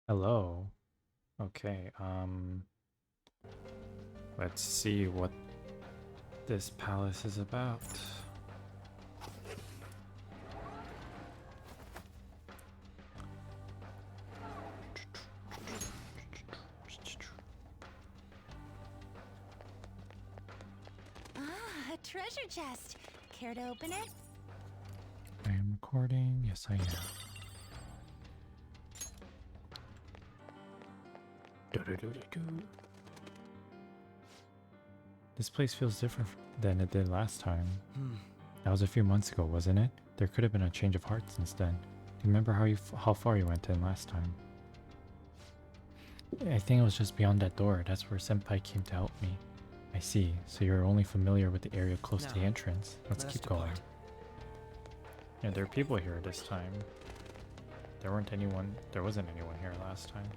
Hello. Okay, let's see what this palace is about. Ah, a treasure chest. Care to open it? I am recording. Yes, I am. Do-do-do-do-do. This place feels different than it did last time. That was a few months ago, wasn't it? There could have been a change of heart since then. Do you remember how far you went in last time? I think it was just beyond that door. That's where Senpai came to help me. I see. So you're only familiar with the area close to the entrance. Let's keep going. Yeah, there are people here this time. There wasn't anyone here last time.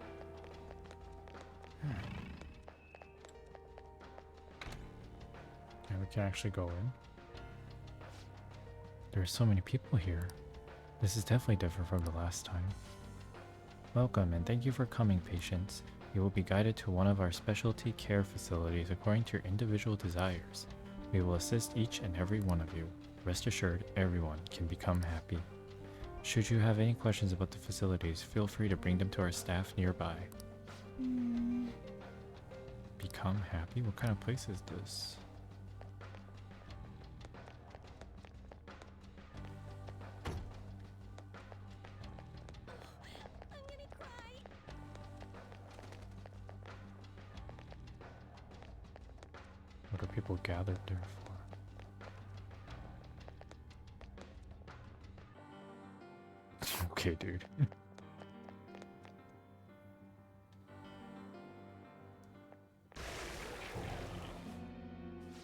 And we can actually go in. There are so many people here. This is definitely different from the last time. Welcome and thank you for coming, patients. You will be guided to one of our specialty care facilities according to your individual desires. We will assist each and every one of you. Rest assured, everyone can become happy. Should you have any questions about the facilities, feel free to bring them to our staff nearby. Become happy? What kind of place is this? I'm gonna cry. What are people gathered there for? Okay, dude.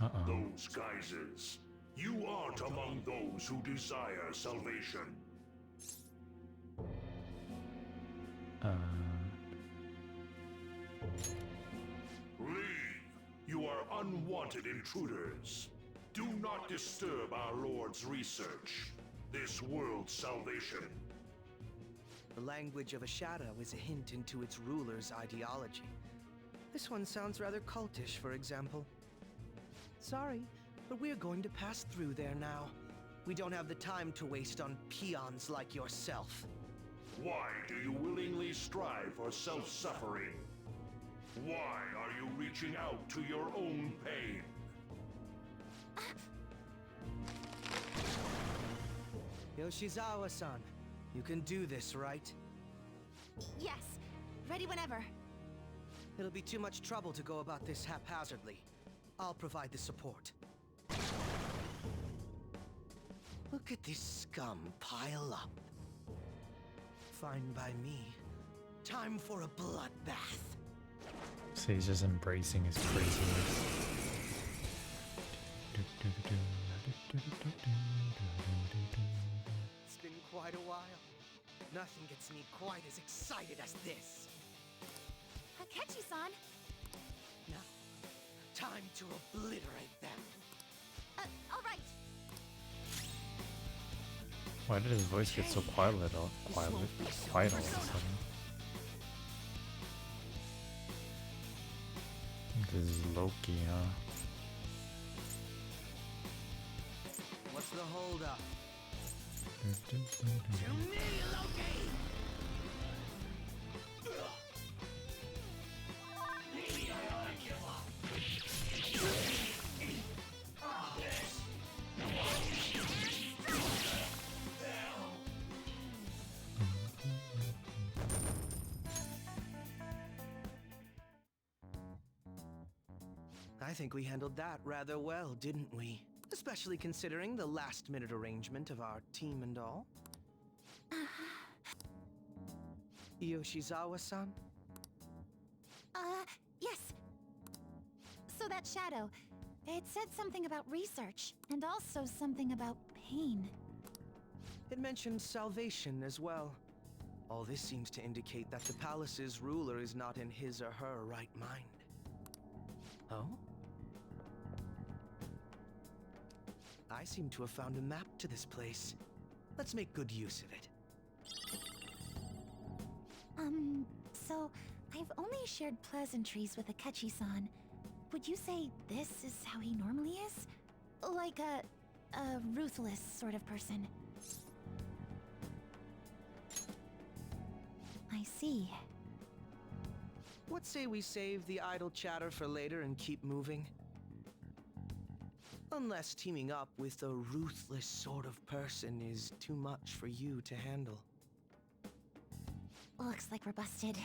Uh-oh. Those guises. You aren't among those who desire salvation. Leave! You are unwanted intruders. Do not disturb our Lord's research. This world's salvation. The language of a shadow is a hint into its ruler's ideology. This one sounds rather cultish, for example. Sorry, but we're going to pass through there now. We don't have the time to waste on peons like yourself. Why do you willingly strive for self-suffering? Why are you reaching out to your own pain? Yoshizawa-san, you can do this, right? Yes, ready whenever. It'll be too much trouble to go about this haphazardly. I'll provide the support. Look at this scum pile up. Fine by me. Time for a bloodbath. So he's just embracing his craziness. It's been quite a while. Nothing gets me quite as excited as this. Akechi-san. Now, time to obliterate them. All right. Why did his voice get so quiet all of a sudden? This is Loki, huh? What's the holdup? Do, do, do, do. To me, Loki! I think we handled that rather well, didn't we? Especially considering the last-minute arrangement of our team and all. Yoshizawa-san? Yes. So that shadow, it said something about research, and also something about pain. It mentioned salvation as well. All this seems to indicate that the palace's ruler is not in his or her right mind. Oh? I seem to have found a map to this place. Let's make good use of it. So, I've only shared pleasantries with Akechi-san. Would you say this is how he normally is? Like a ruthless sort of person. I see. What say we save the idle chatter for later and keep moving? Unless teaming up with a ruthless sort of person is too much for you to handle. Looks like we're busted.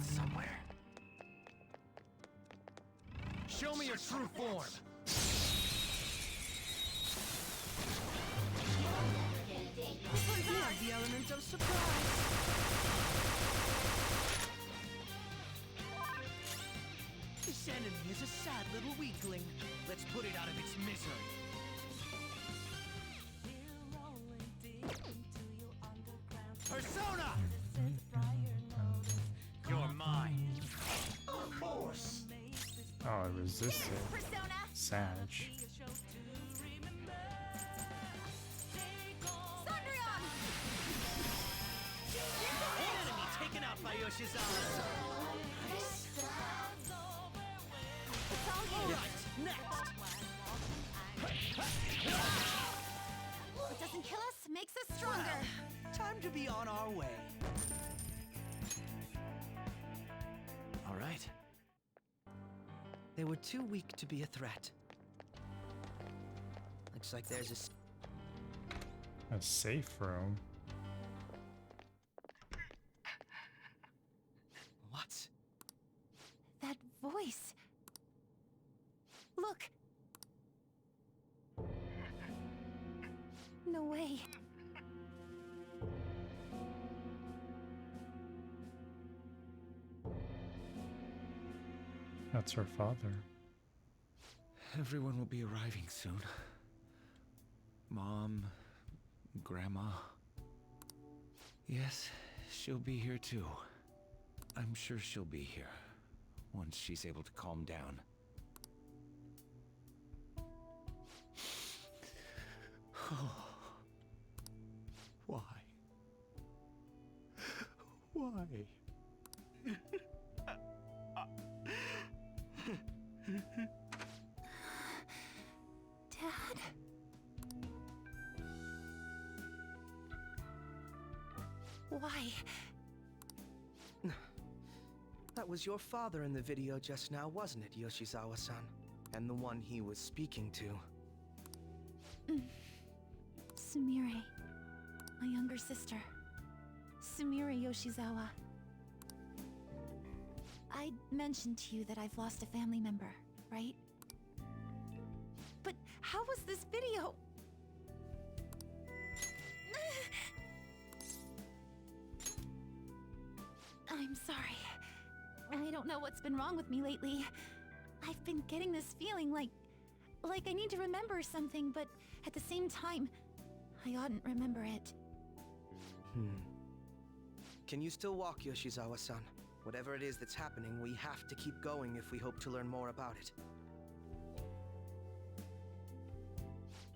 Somewhere. Show me your true form. You have the element of surprise. This enemy is a sad little weakling. Let's put it out of its misery. Persona! You're mine. Of course. Oh, I resisted. Persona! Sag. Thundreon! Enemy taken out by Yoshizawa. It's all you! Right, next. What doesn't kill us makes us stronger! Time to be on our way. All right. They were too weak to be a threat. Looks like there's a A safe room. What? That voice. Look! No way. That's her father. Everyone will be arriving soon. Mom, Grandma. Yes, she'll be here too. I'm sure she'll be here once she's able to calm down. Why? Why? Dad? Why? That was your father in the video just now, wasn't it, Yoshizawa-san? And the one he was speaking to. Sumire. My younger sister. Sumire Yoshizawa. I mentioned to you that I've lost a family member, right? But how was this video? I'm sorry. I don't know what's been wrong with me lately. I've been getting this feeling like I need to remember something, but at the same time, I oughtn't remember it. Can you still walk, Yoshizawa-san? Whatever it is that's happening, we have to keep going if we hope to learn more about it.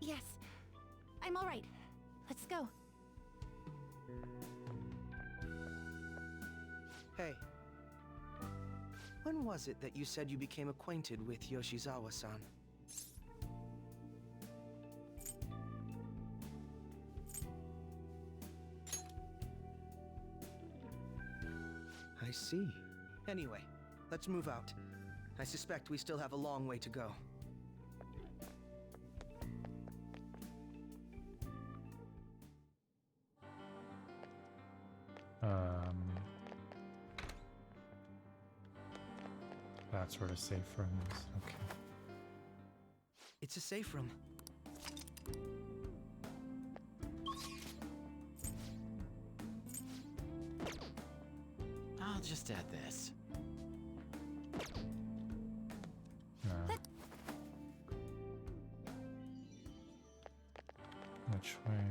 Yes, I'm all right. Let's go. Hey. When was it that you said you became acquainted with Yoshizawa-san? I see. Anyway, let's move out. I suspect we still have a long way to go. That's where the safe room is. Okay. It's a safe room. I'll just add this. Which way?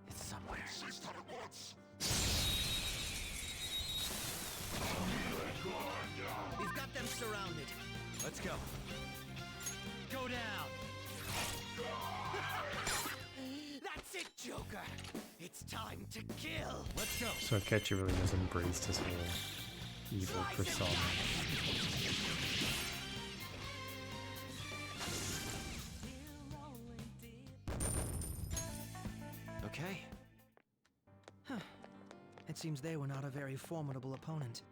It's somewhere. We've got them surrounded. Let's go. Go down. Joker, it's time to kill! Let's go. So Akechi really has embraced his whole evil persona. Okay. It seems they were not a very formidable opponent.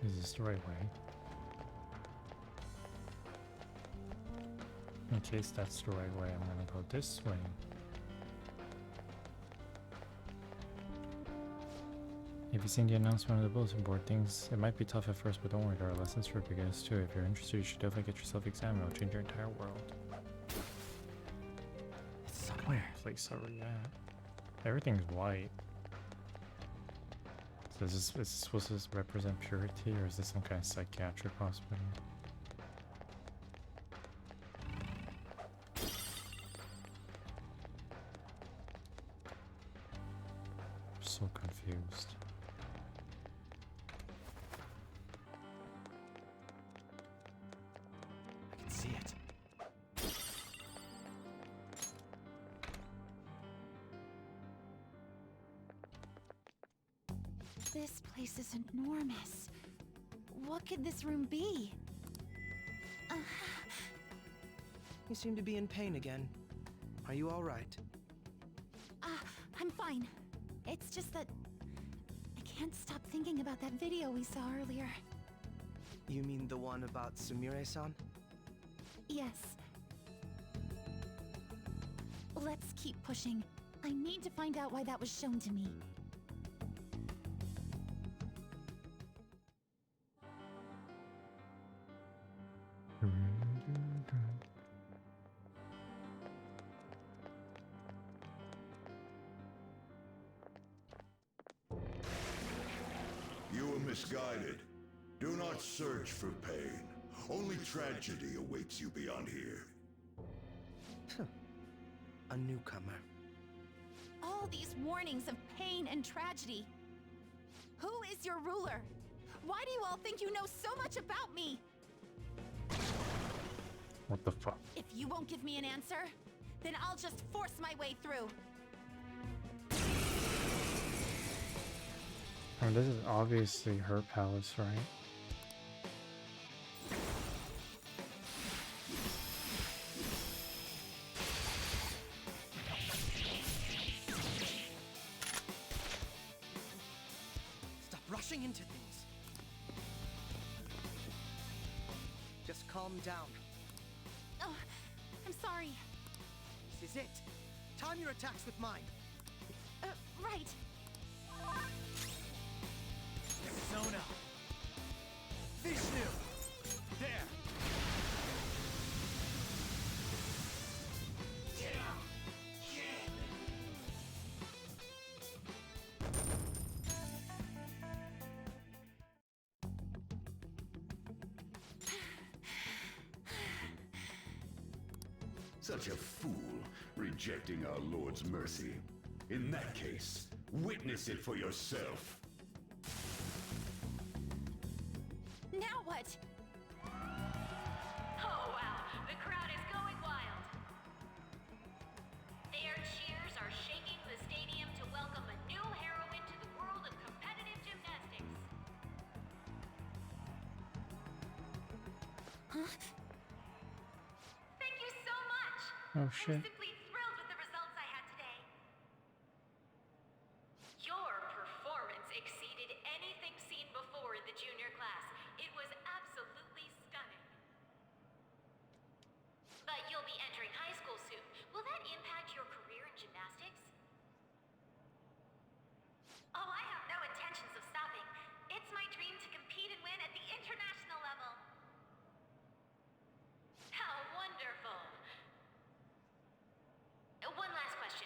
Is this the right way? In case that's the right way, I'm gonna go this way. Have you seen the announcement on the bulletin board? Things, it might be tough at first, but don't worry, there are lessons for beginners too. If you're interested, you should definitely get yourself examined. It'll change your entire world. It's somewhere. What place are we at? Everything's white. So is this supposed to represent purity, or is this some kind of psychiatric hospital? I'm so confused. I can see it. This place is enormous. What could this room be? You seem to be in pain again. Are you alright? I'm fine. It's just that I can't stop thinking about that video we saw earlier. You mean the one about Sumire-san? Yes. Let's keep pushing. I need to find out why that was shown to me. You were misguided. Do not search for pain. Only tragedy awaits you beyond here. A newcomer. All these warnings of pain and tragedy. Who is your ruler? Why do you all think you know so much about me? What the fuck? If you won't give me an answer, then I'll just force my way through. I mean, this is obviously her palace, right? Stop rushing into things. Just calm down. Oh, I'm sorry. This is it. Time your attacks with mine. Right. Sona. Vishnu. There. Such a fool, rejecting our Lord's mercy. In that case, witness it for yourself. Now what? Oh wow, the crowd is going wild. Their cheers are shaking the stadium to welcome a new heroine to the world of competitive gymnastics. Huh? Thank you so much. Oh I'm shit. simply thrilled with the results I had today. Your performance exceeded anything seen before in the junior class. It was absolutely stunning. But you'll be entering high school soon. Will that impact your career in gymnastics? Oh, I have no intentions of stopping. It's my dream to compete and win at the international level. How wonderful. One last question.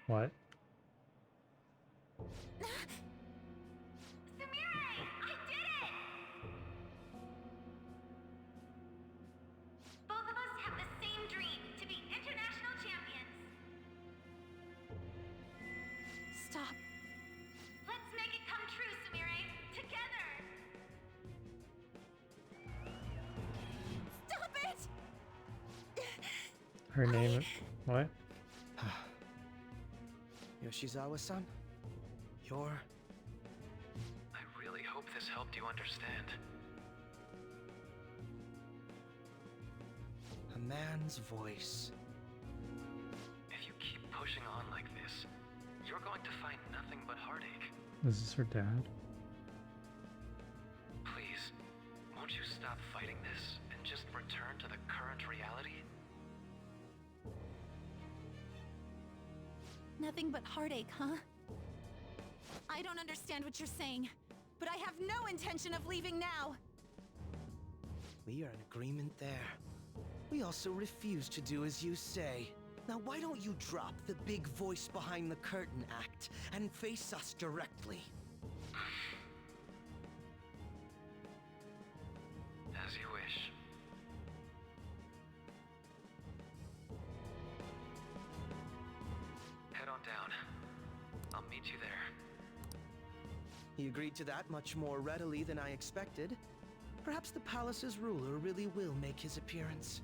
What? Sumire! I did it! Both of us have the same dream, to be international champions. Stop. Let's make it come true, Sumire! Together! Stop it! Her name. What? Yoshizawa-san, you're... I really hope this helped you understand. a man's voice. If you keep pushing on like this, you're going to find nothing but heartache. Is this her dad? Please, won't you stop fighting this and just return to the current reality? Nothing but heartache, huh? I don't understand what you're saying, but I have no intention of leaving now. We are in agreement there. We also refuse to do as you say. Now why don't you drop the big voice behind the curtain act and face us directly? As you wish. Head on down. I'll meet you there. He agreed to that much more readily than I expected. Perhaps the palace's ruler really will make his appearance.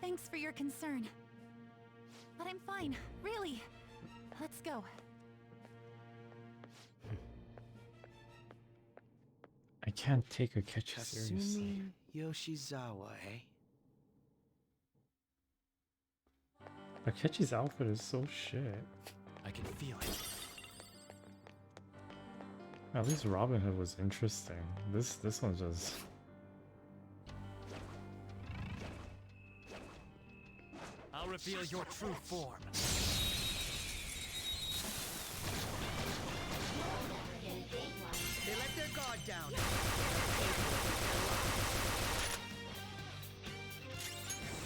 Thanks for your concern. But I'm fine, really. Let's go. I can't take Akechi seriously. Kasumi Yoshizawa, eh? Akechi's outfit is so shit. I can feel it. At least Robin Hood was interesting. This one's just... I'll reveal your true form. They let their guard down.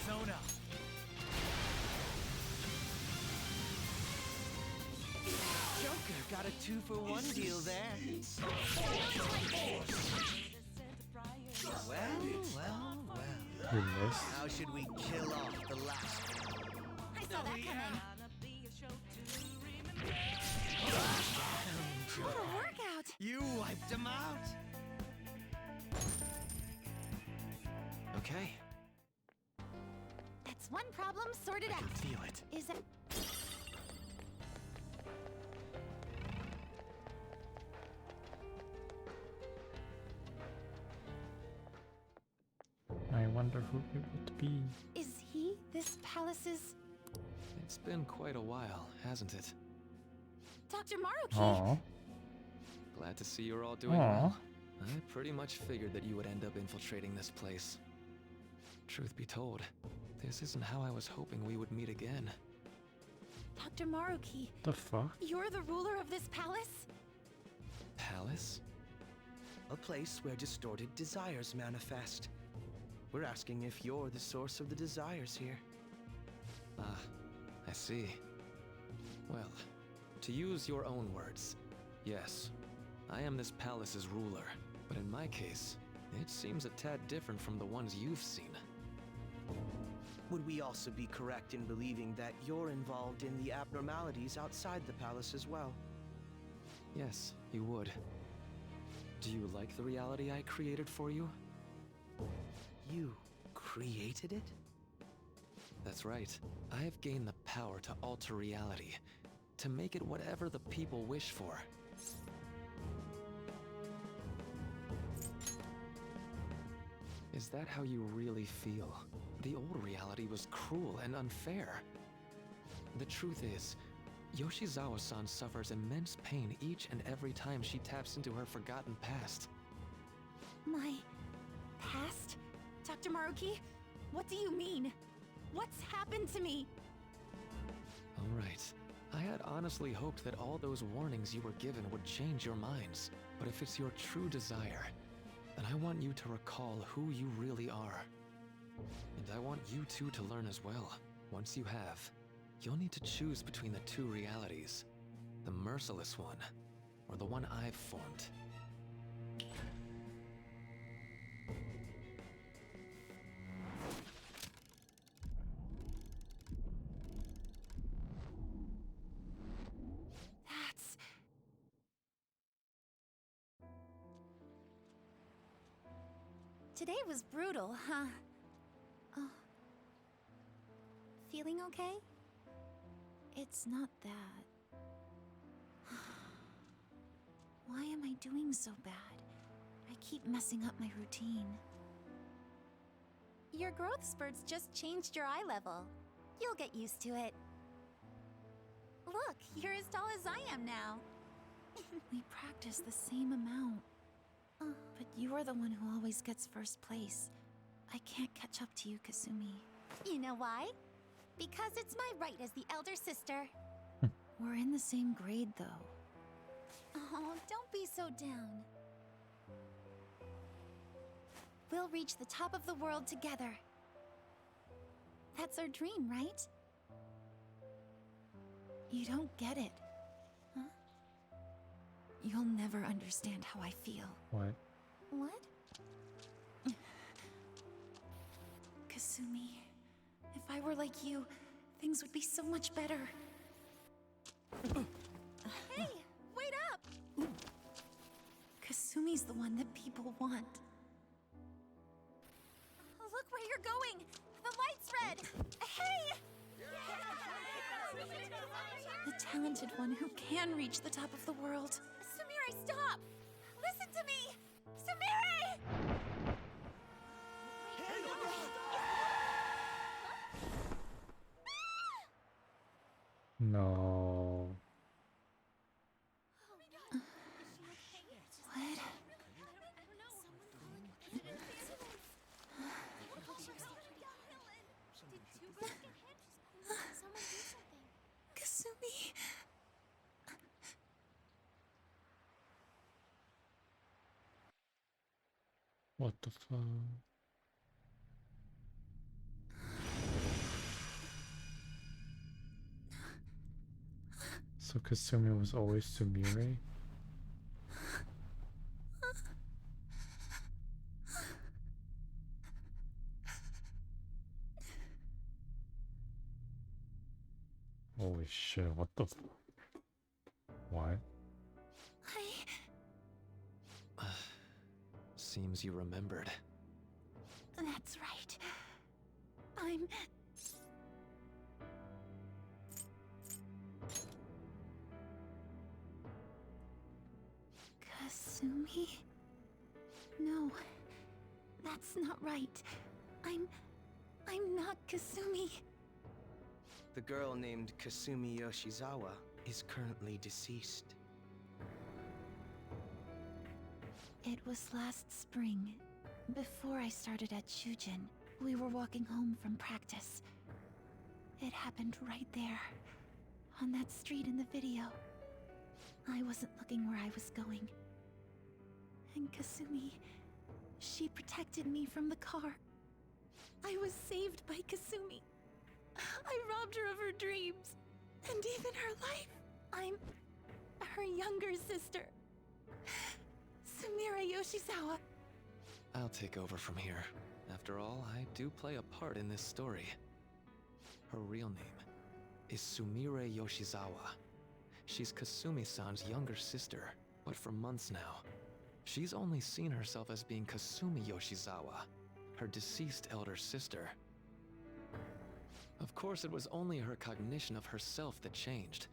Sona. Joker got a 2-for-1 deal there. Well. You missed? How should we kill off the last one? I saw that coming. What a workout! You wiped him out. Okay, That's one problem sorted I can out. feel it. Is it? I wonder who it would be. Is he this palace's It's been quite a while, hasn't it? Dr. Maruki? Aww. Glad to see you're all doing Aw. well. I pretty much figured that you would end up infiltrating this place. Truth be told, this isn't how I was hoping we would meet again. Dr. Maruki, The fuck? you're the ruler of this palace? Palace? A place where distorted desires manifest. We're asking if you're the source of the desires here. Ah, I see. Well, to use your own words, yes, I am this palace's ruler, but in my case, it seems a tad different from the ones you've seen. Would we also be correct in believing that you're involved in the abnormalities outside the palace as well? Yes, you would. Do you like the reality I created for you? You created it? That's right. I have gained the power to alter reality, to make it whatever the people wish for. Is that how you really feel? The old reality was cruel and unfair. The truth is, Yoshizawa-san suffers immense pain each and every time she taps into her forgotten past. My past? Dr. Maruki? What do you mean? What's happened to me? Alright. I had honestly hoped that all those warnings you were given would change your minds. But if it's your true desire, then I want you to recall who you really are. And I want you two to learn as well. Once you have, you'll need to choose between the two realities. The merciless one, or the one I've formed. That's... Today was brutal, huh? Oh. Feeling okay? It's not that. Why am I doing so bad? I keep messing up my routine. Your growth spurts just changed your eye level. You'll get used to it. Look, you're as tall as I am now. We practice the same amount. But you are the one who always gets first place. I can't catch up to you, Kasumi. You know why? Because it's my right as the elder sister. We're in the same grade, though. Oh, don't be so down. We'll reach the top of the world together. That's our dream, right? You don't get it. Huh? You'll never understand how I feel. What? What? Kasumi, if I were like you, things would be so much better. Hey, wait up! Kasumi's the one that people want. Look where you're going! The light's red! Hey! The talented one who can reach the top of the world. Sumire, stop! Listen to me! Sumire! No. What? Kasumi. What the fuck? So Kasumi was always Sumire? Holy shit, what the What? Seems you remembered. That's right. I'm... Kasumi? No, that's not right. I'm not Kasumi. The girl named Kasumi Yoshizawa is currently deceased. It was last spring. Before I started at Shujin, we were walking home from practice. It happened right there, on that street in the video. I wasn't looking where I was going. And Kasumi, she protected me from the car. I was saved by Kasumi. I robbed her of her dreams, and even her life. I'm her younger sister. Sumire Yoshizawa. I'll take over from here. After all, I do play a part in this story. Her real name is Sumire Yoshizawa. She's Kasumi-san's younger sister, but for months now, she's only seen herself as being Kasumi Yoshizawa, her deceased elder sister. Of course, it was only her cognition of herself that changed,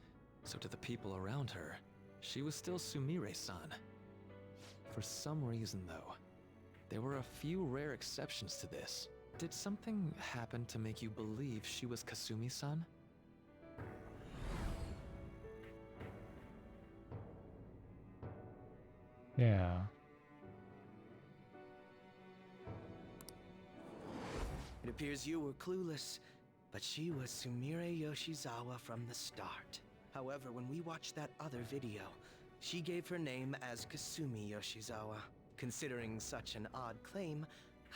so to the people around her, she was still Sumire-san. For some reason, though, there were a few rare exceptions to this. Did something happen to make you believe she was Kasumi-san? Yeah. It appears you were clueless, but she was Sumire Yoshizawa from the start. However, when we watched that other video, she gave her name as Kasumi Yoshizawa. Considering such an odd claim,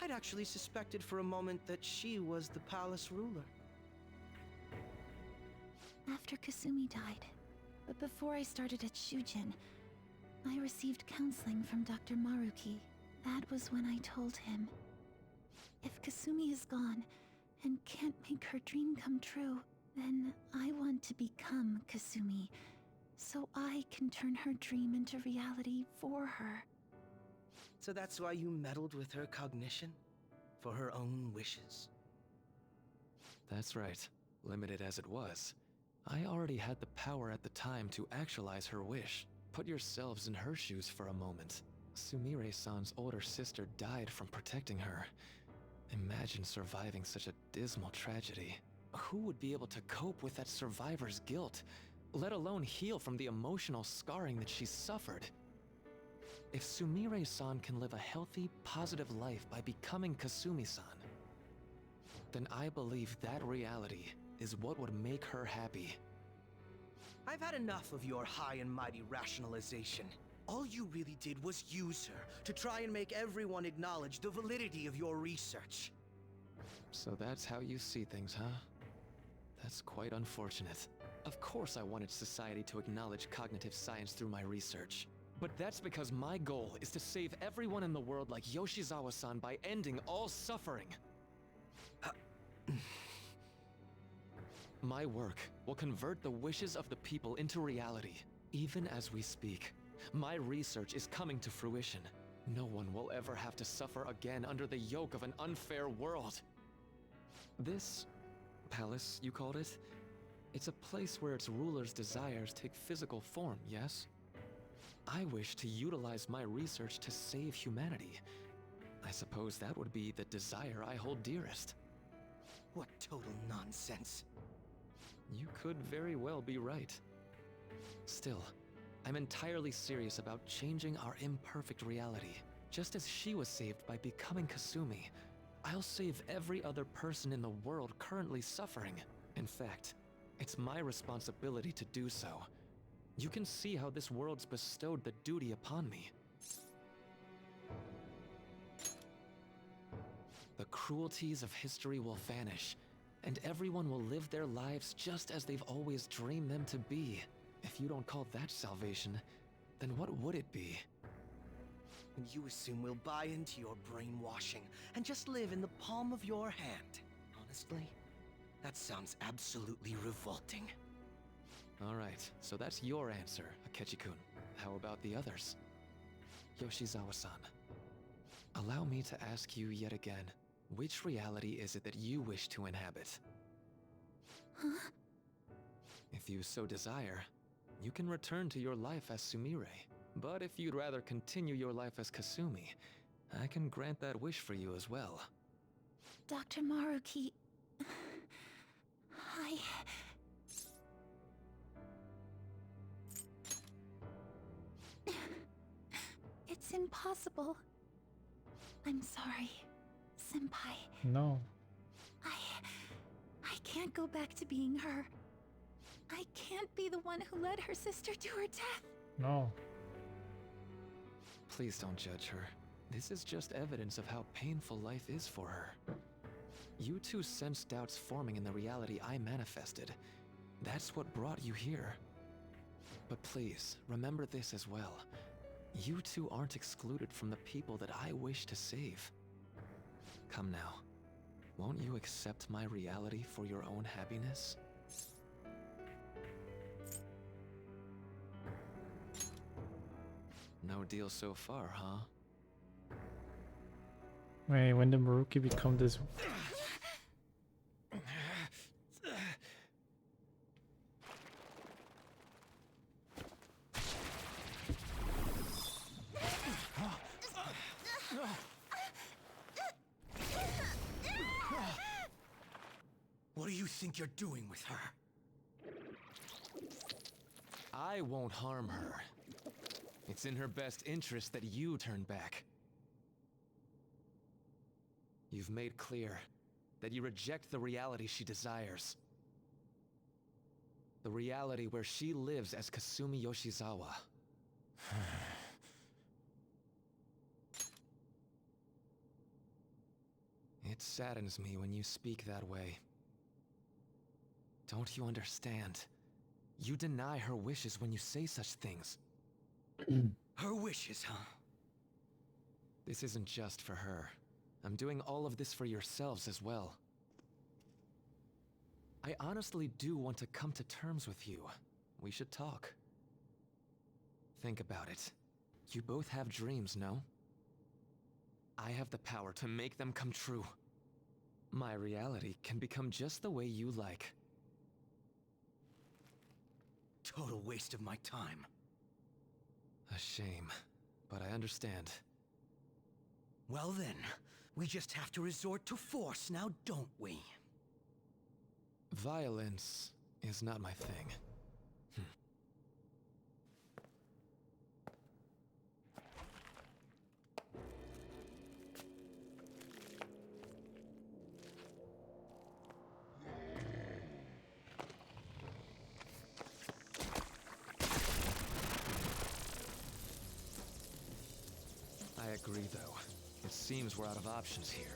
I'd actually suspected for a moment that she was the palace ruler. After Kasumi died, but before I started at Shujin, I received counseling from Dr. Maruki. That was when I told him, if Kasumi is gone and can't make her dream come true, then I want to become Kasumi, so I can turn her dream into reality for her. So that's why you meddled with her cognition? For her own wishes? That's right. Limited as it was, I already had the power at the time to actualize her wish. Put yourselves in her shoes for a moment. Sumire-san's older sister died from protecting her. Imagine surviving such a dismal tragedy. Who would be able to cope with that survivor's guilt, let alone heal from the emotional scarring that she suffered? If Sumire-san can live a healthy, positive life by becoming Kasumi-san, then I believe that reality is what would make her happy. I've had enough of your high and mighty rationalization. All you really did was use her to try and make everyone acknowledge the validity of your research. So that's how you see things, huh? That's quite unfortunate. Of course I wanted society to acknowledge cognitive science through my research. But that's because my goal is to save everyone in the world like Yoshizawa-san by ending all suffering. My work will convert the wishes of the people into reality. Even as we speak, my research is coming to fruition. No one will ever have to suffer again under the yoke of an unfair world. This palace, you called it? It's a place where its ruler's desires take physical form, yes? I wish to utilize my research to save humanity. I suppose that would be the desire I hold dearest. What total nonsense. You could very well be right. Still, I'm entirely serious about changing our imperfect reality. Just as she was saved by becoming Kasumi, I'll save every other person in the world currently suffering. In fact, it's my responsibility to do so. You can see how this world's bestowed the duty upon me. The cruelties of history will vanish, and everyone will live their lives just as they've always dreamed them to be. If you don't call that salvation, then what would it be? And you assume we'll buy into your brainwashing and just live in the palm of your hand. Honestly, that sounds absolutely revolting. Alright, so that's your answer, Akechi-kun. How about the others? Yoshizawa-san, allow me to ask you yet again, which reality is it that you wish to inhabit? Huh? If you so desire, you can return to your life as Sumire. But if you'd rather continue your life as Kasumi, I can grant that wish for you as well. Dr. Maruki... It's impossible. I'm sorry, Senpai. No. I can't go back to being her. I can't be the one who led her sister to her death. No. Please don't judge her. This is just evidence of how painful life is for her. You two sensed doubts forming in the reality I manifested. That's what brought you here. But please, remember this as well. You two aren't excluded from the people that I wish to save. Come now. Won't you accept my reality for your own happiness? No deal so far, huh? Wait, when did Maruki become this? What do you think you're doing with her? I won't harm her. It's in her best interest that you turn back. You've made clear that you reject the reality she desires. The reality where she lives as Kasumi Yoshizawa. It saddens me when you speak that way. Don't you understand? You deny her wishes when you say such things. Her wishes, huh? This isn't just for her. I'm doing all of this for yourselves as well. I honestly do want to come to terms with you. We should talk. Think about it. You both have dreams, no? I have the power to make them come true. My reality can become just the way you like. Total waste of my time. A shame, but I understand. Well then, we just have to resort to force now, don't we? Violence is not my thing. I agree, though. It seems we're out of options here.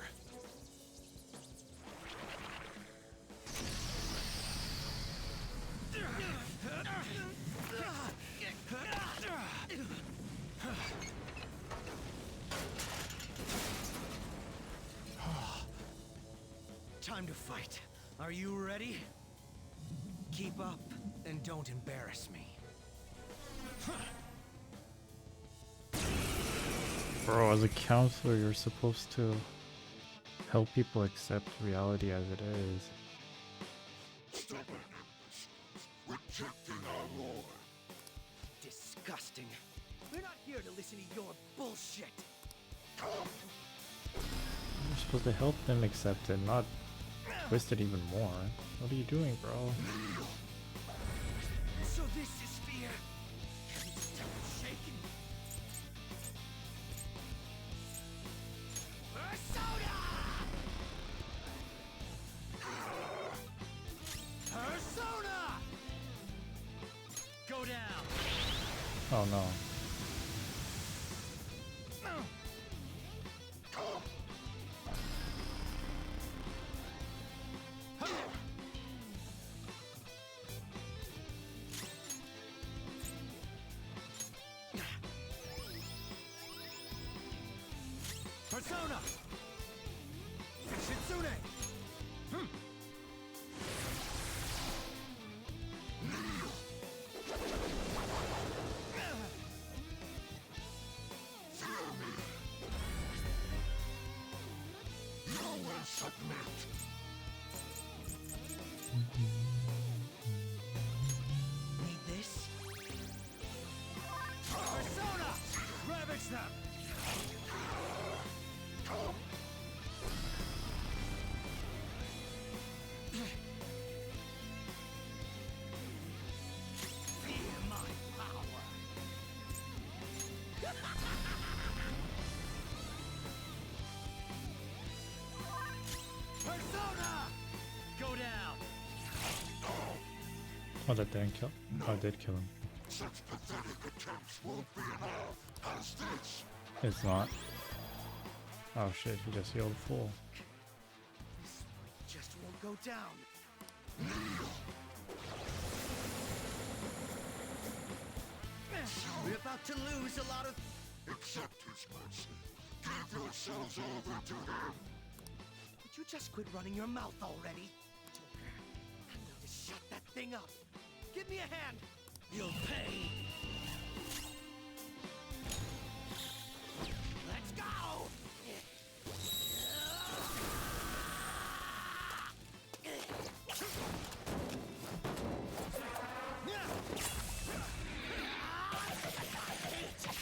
Time to fight. Are you ready? Keep up, and don't embarrass me. Bro, as a counselor, you're supposed to help people accept reality as it is. Rejecting our lord. Disgusting. We're not here to listen to your bullshit. You're supposed to help them accept it, not twist it even more. What are you doing, bro? So this is fear. Still shaking. Persona! Persona! Go down. Oh no. Persona! Shitsune! You will submit. Need this? Persona! Ravage them! Fear my power! Persona! Go down! Oh, that didn't kill. Oh, it did kill him. Such pathetic attempts won't be enough. As this. It's not. Oh shit, he just healed full. This just won't go down. We're about to lose a lot of... Accept his mercy. Give yourselves over to him. Would you just quit running your mouth already? I'm going to shut that thing up. Give me a hand. You'll pay. Let's go!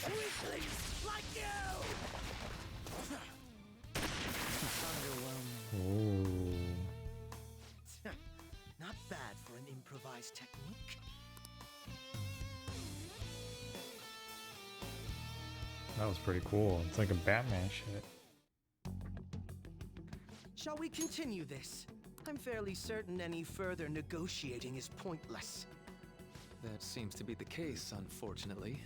Weaklings like you! Ooh. Not bad for an improvised technique. That was pretty cool. It's like a Batman shit. Shall we continue this? I'm fairly certain any further negotiating is pointless. That seems to be the case, unfortunately.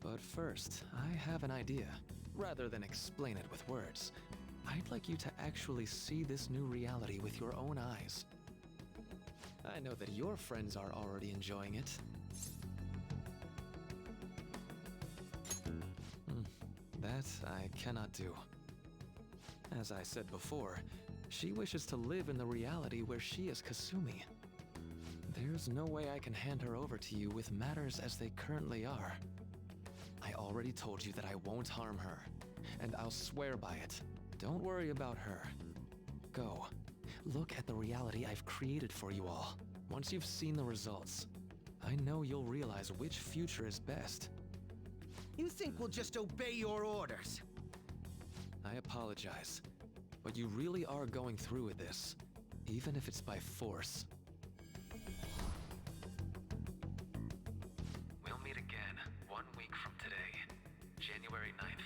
But first, I have an idea. Rather than explain it with words, I'd like you to actually see this new reality with your own eyes. I know that your friends are already enjoying it. That I cannot do. As I said before, she wishes to live in the reality where she is Kasumi. There's no way I can hand her over to you with matters as they currently are. I already told you that I won't harm her, and I'll swear by it. Don't worry about her. Go. Look at the reality I've created for you all. Once you've seen the results, I know you'll realize which future is best. You think we'll just obey your orders? I apologize, but you really are going through with this, even if it's by force. We'll meet again 1 week from today, January 9th.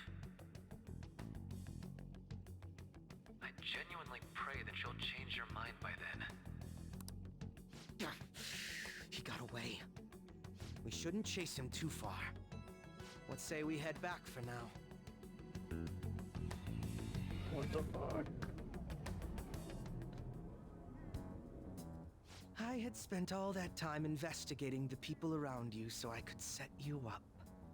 I genuinely pray that you'll change your mind by then. He got away. We shouldn't chase him too far. Let's say we head back for now. What the fuck? I had spent all that time investigating the people around you so I could set you up.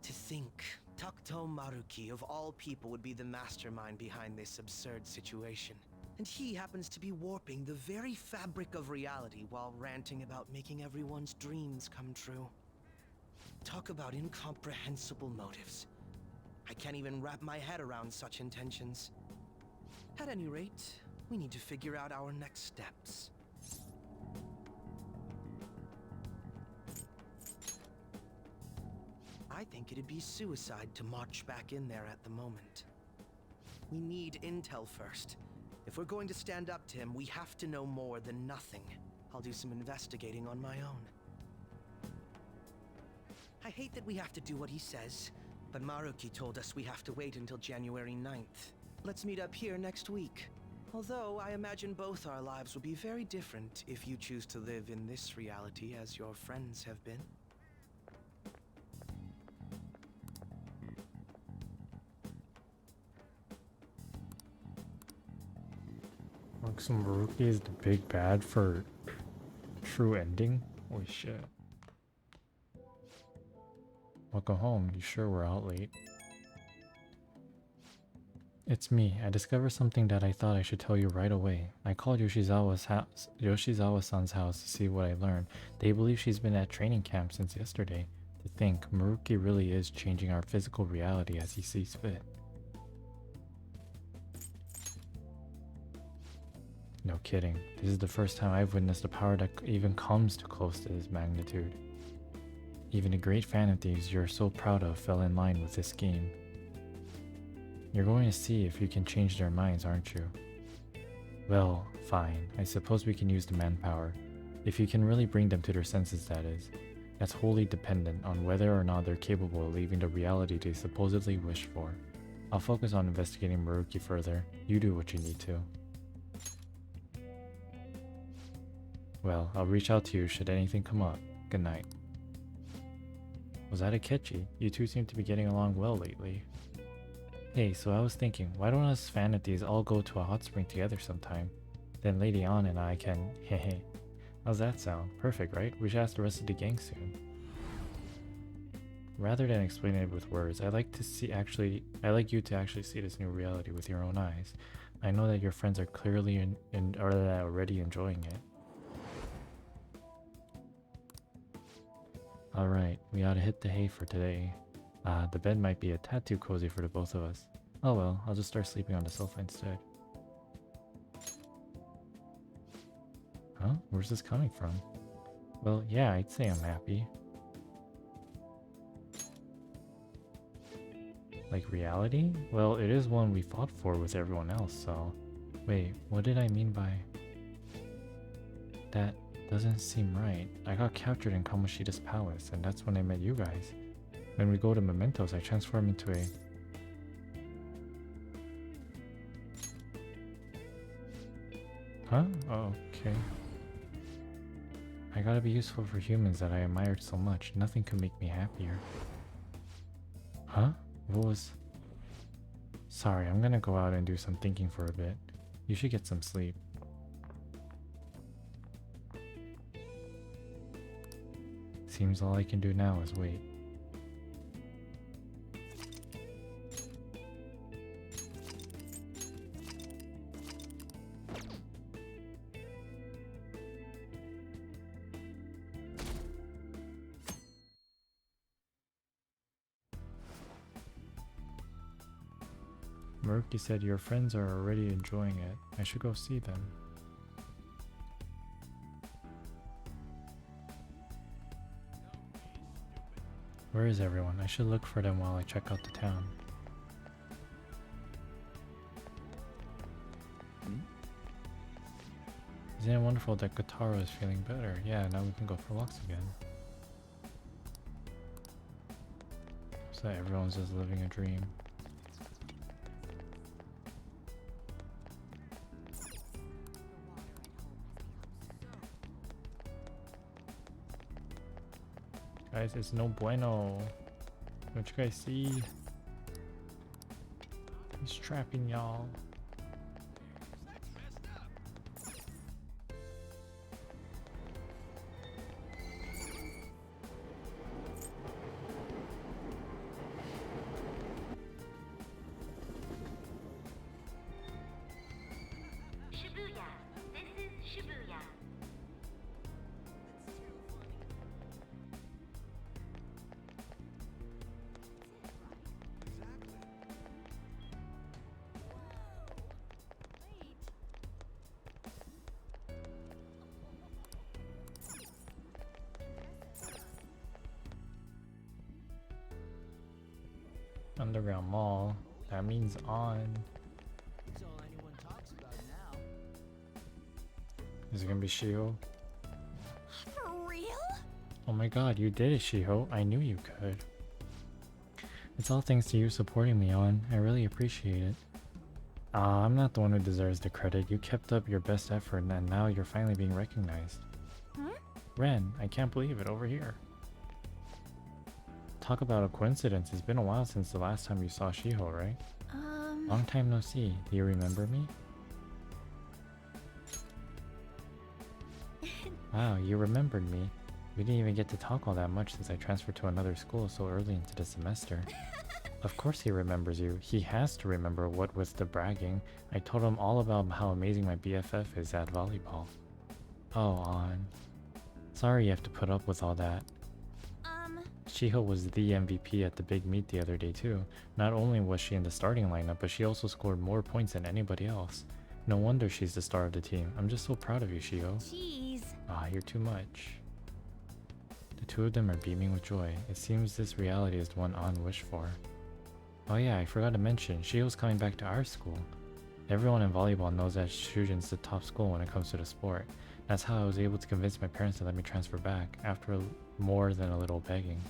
To think, Takuto Maruki of all people would be the mastermind behind this absurd situation. And he happens to be warping the very fabric of reality while ranting about making everyone's dreams come true. Talk about incomprehensible motives. I can't even wrap my head around such intentions. At any rate, we need to figure out our next steps. I think it'd be suicide to march back in there at the moment. We need intel first. If we're going to stand up to him, we have to know more than nothing. I'll do some investigating on my own. I hate that we have to do what he says, but Maruki told us we have to wait until January 9th. Let's meet up here next week. Although I imagine both our lives will be very different if you choose to live in this reality as your friends have been. So Maruki is the big bad for true ending? Holy shit. Welcome home. You sure we're out late? It's me. I discovered something that I thought I should tell you right away. I called Yoshizawa-san's house to see what I learned. They believe she's been at training camp since yesterday. To think, Maruki really is changing our physical reality as he sees fit. No kidding. This is the first time I've witnessed a power that even comes too close to this magnitude. Even the great fantasies you're so proud of fell in line with this scheme. You're going to see if you can change their minds, aren't you? Well, fine. I suppose we can use the manpower. If you can really bring them to their senses, that is. That's wholly dependent on whether or not they're capable of leaving the reality they supposedly wish for. I'll focus on investigating Maruki further. You do what you need to. Well, I'll reach out to you should anything come up. Good night. Was that Akechi? You two seem to be getting along well lately. Hey, so I was thinking, why don't us fanaties all go to a hot spring together sometime? Then Lady Ann and I can, hehe. How's that sound? Perfect, right? We should ask the rest of the gang soon. Rather than explaining it with words, I'd like you to actually see this new reality with your own eyes. I know that your friends are clearly already enjoying it. Alright, we ought to hit the hay for today. The bed might be a tad too cozy for the both of us. Oh well, I'll just start sleeping on the sofa instead. Huh? Where's this coming from? Well, yeah, I'd say I'm happy. Like reality? Well, it is one we fought for with everyone else, so... Wait, what did I mean by... That doesn't seem right. I got captured in Kamoshida's palace, and that's when I met you guys. When we go to Mementos, I transform into a... Huh? Oh, okay. I gotta be useful for humans that I admired so much. Nothing could make me happier. Huh? What was... Sorry, I'm gonna go out and do some thinking for a bit. You should get some sleep. Seems all I can do now is wait. Merc, you said your friends are already enjoying it. I should go see them. Where is everyone? I should look for them while I check out the town. Isn't it wonderful that Kotaro is feeling better? Yeah, now we can go for walks again. So everyone's just living a dream. Guys, it's no bueno. Don't you guys see? He's trapping y'all. Shibuya. This is Shibuya. Underground Mall. That means on. It's all anyone talks about now. Is it gonna be Shiho? For real? Oh my god, you did it, Shiho. I knew you could. It's all thanks to you supporting me on. I really appreciate it. I'm not the one who deserves the credit. You kept up your best effort and now you're finally being recognized. Huh? Ren, I can't believe it. Over here. Talk about a coincidence. It's been a while since the last time you saw Shiho, right? Long time no see. Do you remember me? Wow, you remembered me. We didn't even get to talk all that much since I transferred to another school so early into the semester. Of course he remembers you. He has to remember what was the bragging. I told him all about how amazing my BFF is at volleyball. Oh, On. Sorry you have to put up with all that. Shiho was the MVP at the big meet the other day too. Not only was she in the starting lineup, but she also scored more points than anybody else. No wonder she's the star of the team. I'm just so proud of you, Shiho. Jeez. Ah, you're too much. The two of them are beaming with joy. It seems this reality is the one On wished for. Oh yeah, I forgot to mention, Shiho's coming back to our school. Everyone in volleyball knows that Shujin's the top school when it comes to the sport. That's how I was able to convince my parents to let me transfer back, after more than a little begging.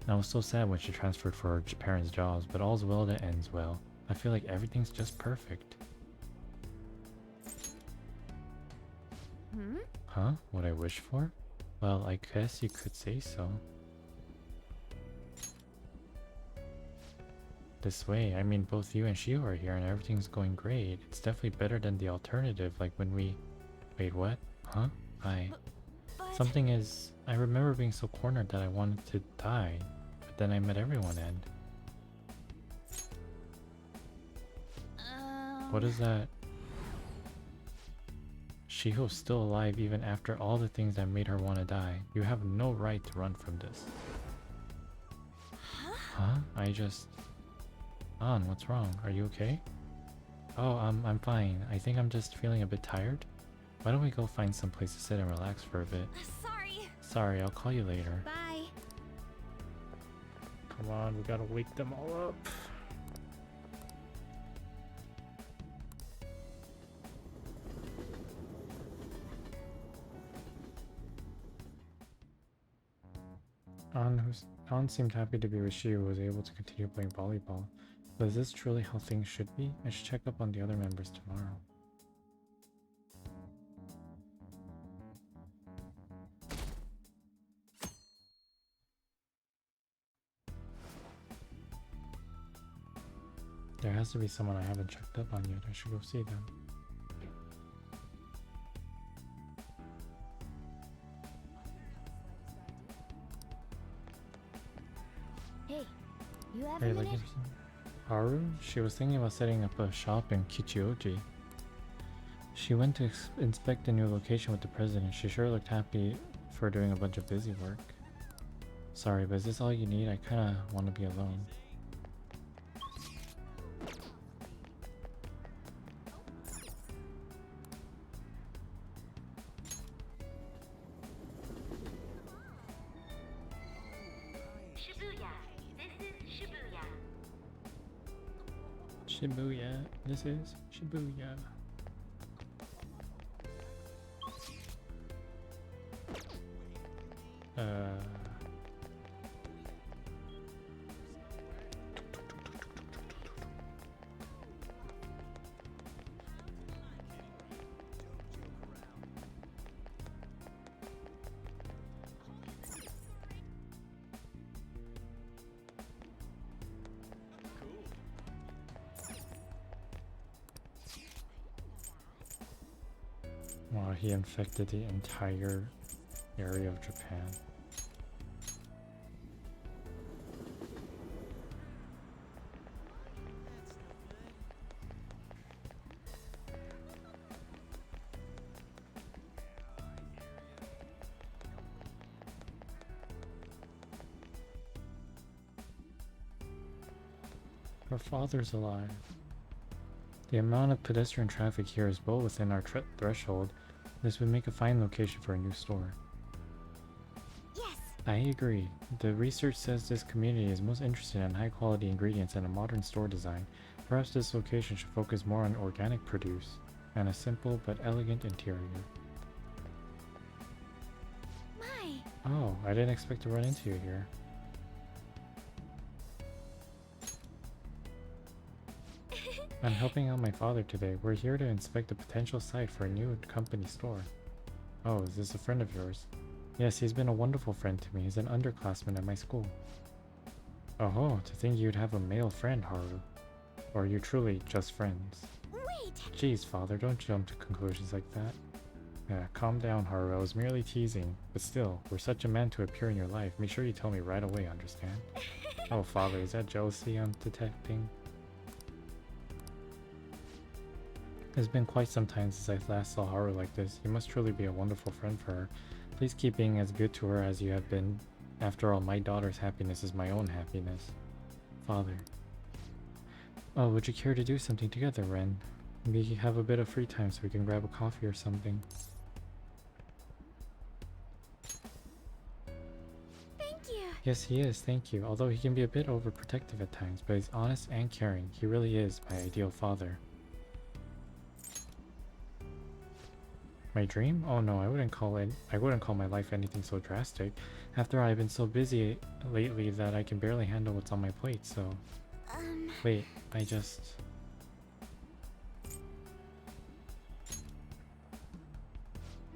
And I was so sad when she transferred for her parents' jobs, but all's well that ends well. I feel like everything's just perfect. Huh? What I wish for? Well, I guess you could say so. This way, I mean both you and Shiho are here and everything's going great. It's definitely better than the alternative, like when we... Wait, what? Huh? But Something is... I remember being so cornered that I wanted to die, but then I met everyone and... What is that? Shiho's still alive even after all the things that made her want to die. You have no right to run from this. Huh? I just... On, what's wrong? Are you okay? Oh, I'm fine. I think I'm just feeling a bit tired. Why don't we go find some place to sit and relax for a bit? Sorry. Sorry, I'll call you later. Bye. Come on, we gotta wake them all up. On seemed happy to be with Shiho, who was able to continue playing volleyball. But is this truly how things should be? I should check up on the other members tomorrow. There has to be someone I haven't checked up on yet. I should go see them. Hey, you have Hey, a like minute? Haru? She was thinking about setting up a shop in Kichioji. She went to inspect the new location with the president. She sure looked happy for doing a bunch of busy work. Sorry, but is this all you need? I kinda want to be alone. Shibuya. This is Shibuya. Shibuya. This is Shibuya. Wow, he infected the entire area of Japan. Her father's alive. The amount of pedestrian traffic here is well within our threshold. This would make a fine location for a new store. Yes! I agree. The research says this community is most interested in high quality ingredients and a modern store design. Perhaps this location should focus more on organic produce and a simple but elegant interior. My! Oh, I didn't expect to run into you here. I'm helping out my father today. We're here to inspect a potential site for a new company store. Oh, is this a friend of yours? Yes, he's been a wonderful friend to me. He's an underclassman at my school. Oh, to think you'd have a male friend, Haru. Or are you truly just friends? Wait! Jeez, father, don't jump to conclusions like that. Yeah, calm down, Haru. I was merely teasing. But still, we're such a man to appear in your life. Make sure you tell me right away, understand? Oh, father, is that jealousy I'm detecting? It's been quite some time since I last saw Haru like this. You must truly be a wonderful friend for her. Please keep being as good to her as you have been. After all, my daughter's happiness is my own happiness. Father. Oh, would you care to do something together, Ren? We have a bit of free time so we can grab a coffee or something. Thank you! Yes, he is, thank you. Although he can be a bit overprotective at times, but he's honest and caring. He really is my ideal father. My dream? Oh no, I wouldn't call my life anything so drastic. After all, I've been so busy lately that I can barely handle what's on my plate, so... Wait, I just...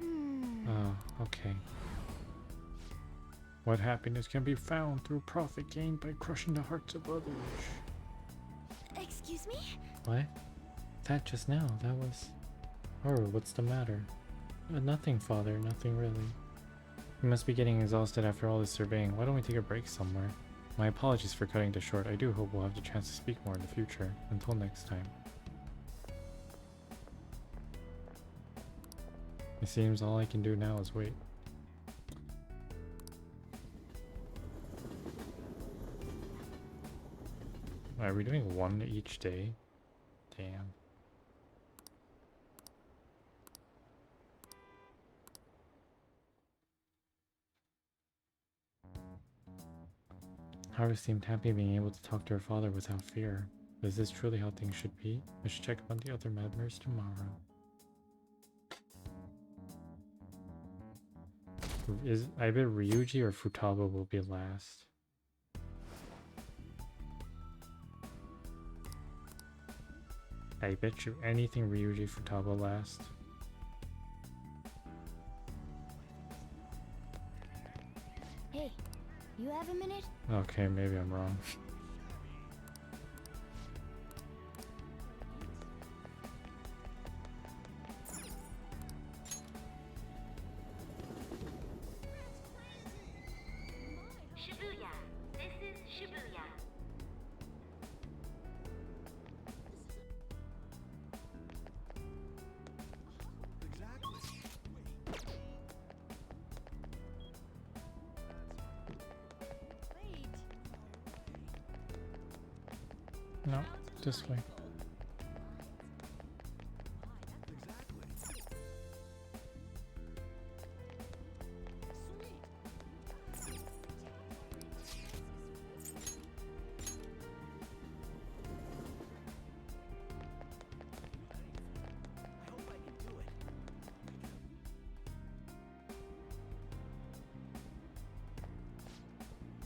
Oh, okay. What happiness can be found through profit gained by crushing the hearts of others? Excuse me? What? That just now, that was... Haru, what's the matter? Nothing, father, nothing really. You must be getting exhausted after all this surveying. Why don't we take a break somewhere? My apologies for cutting this short. I do hope we'll have the chance to speak more in the future. Until next time. It seems all I can do now is wait. Are we doing one each day? Damn. Haru seemed happy being able to talk to her father without fear. Is this truly how things should be? I should check up on the other members tomorrow. I bet Ryuji or Futaba will be last. I bet you anything Ryuji Futaba last. Hey, you have a minute? Okay, maybe I'm wrong. Shibuya. No, this way.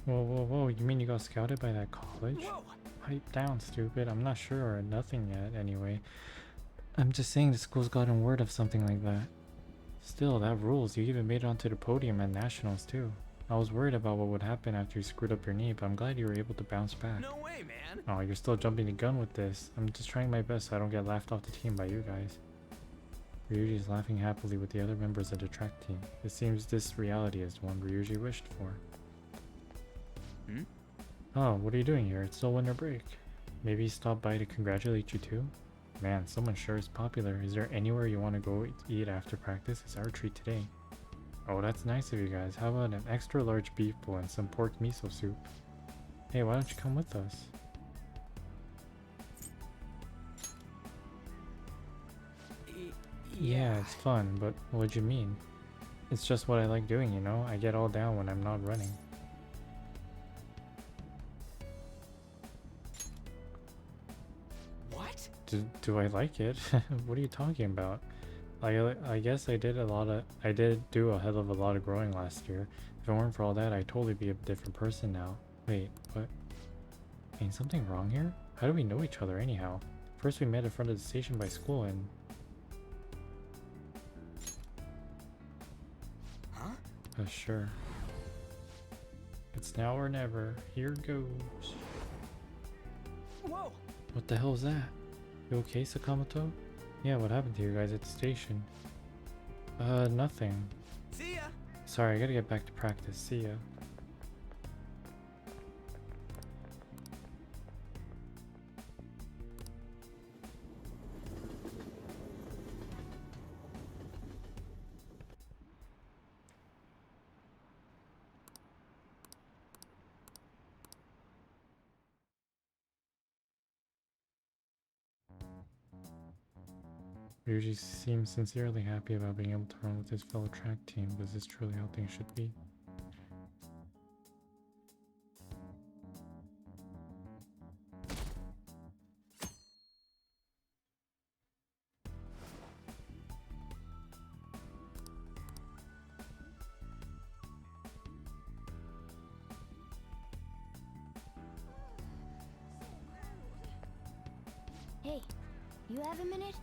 Whoa, whoa, whoa, you mean you got scouted by that college? Pipe down, stupid. I'm not sure or nothing yet, anyway. I'm just saying the school's gotten word of something like that. Still, that rules. You even made it onto the podium at Nationals, too. I was worried about what would happen after you screwed up your knee, but I'm glad you were able to bounce back. No way, man. Oh, you're still jumping the gun with this. I'm just trying my best so I don't get laughed off the team by you guys. Ryuji is laughing happily with the other members of the track team. It seems this reality is the one Ryuji wished for. Oh, what are you doing here? It's still winter break. Maybe he stopped by to congratulate you too? Man, someone sure is popular. Is there anywhere you want to go eat after practice? It's our treat today. Oh, that's nice of you guys. How about an extra large beef bowl and some pork miso soup? Hey, why don't you come with us? Yeah, it's fun, but what'd you mean? It's just what I like doing, you know? I get all down when I'm not running. What? Do I like it? What are you talking about? I guess I did do a hell of a lot of growing last year. If it weren't for all that, I'd totally be a different person now. Wait, what? Ain't something wrong here? How do we know each other anyhow? First we met in front of the station by school and... Huh? Sure. It's now or never. Here goes. Whoa! What the hell is that? You okay, Sakamoto? Yeah, what happened to you guys at the station? Nothing. See ya! Sorry, I gotta get back to practice. See ya. Ryuji seems sincerely happy about being able to run with his fellow track team. Was this truly how things should be? Hey, you have a minute?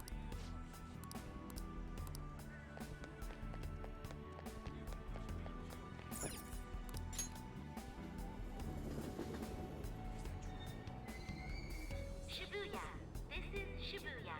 Shibuya. This is Shibuya.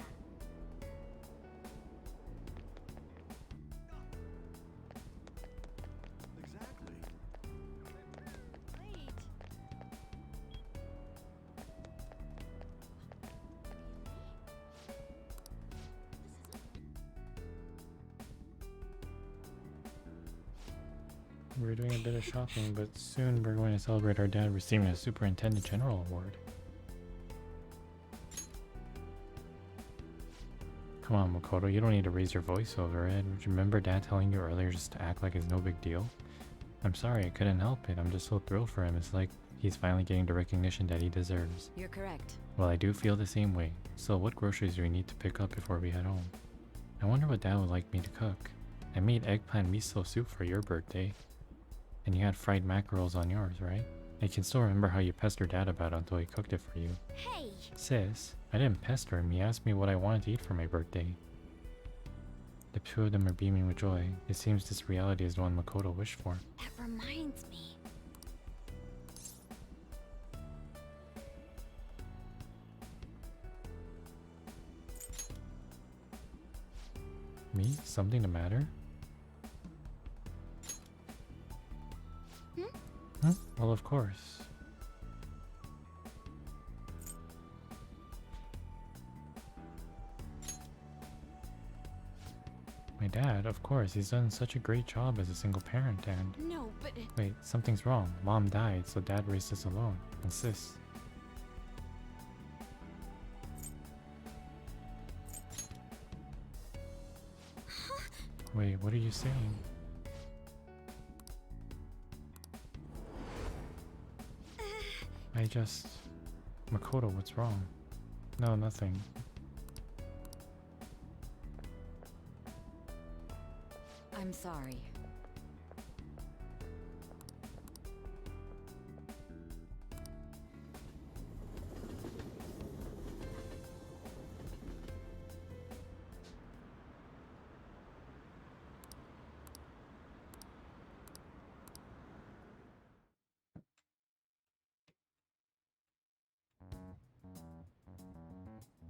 We're doing a bit of shopping, but soon we're going to celebrate our dad receiving a Superintendent General Award. Come on, Makoto, you don't need to raise your voice over it. Remember Dad telling you earlier just to act like it's no big deal? I'm sorry, I couldn't help it. I'm just so thrilled for him. It's like he's finally getting the recognition that he deserves. You're correct. Well, I do feel the same way. So what groceries do we need to pick up before we head home? I wonder what Dad would like me to cook. I made eggplant miso soup for your birthday. And you had fried mackerels on yours, right? I can still remember how you pestered Dad about it until he cooked it for you. Hey! Sis, I didn't pester him. He asked me what I wanted to eat for my birthday. The two of them are beaming with joy. It seems this reality is the one Makoto wished for. That reminds me. Me? Something the matter? Huh? Well, of course. My dad, of course, he's done such a great job as a single parent and... No, but... Wait, something's wrong. Mom died, so dad raised us alone. And sis. Wait, what are you saying? I just... Makoto, what's wrong? No, nothing. I'm sorry.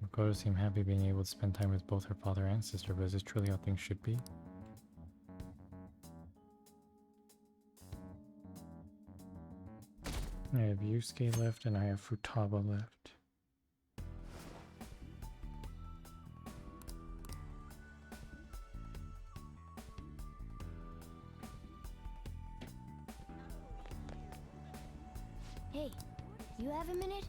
Makoto seemed happy being able to spend time with both her father and sister, but is this truly how things should be? I have Yusuke left and I have Futaba left. Hey, you have a minute?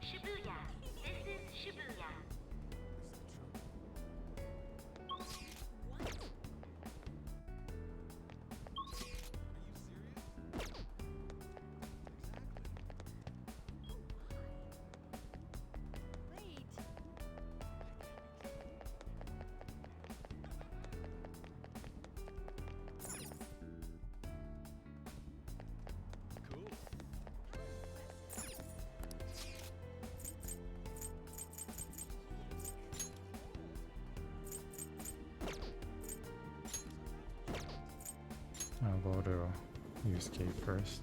Shibuya. This is Shibuya. I'll go to Yusuke first.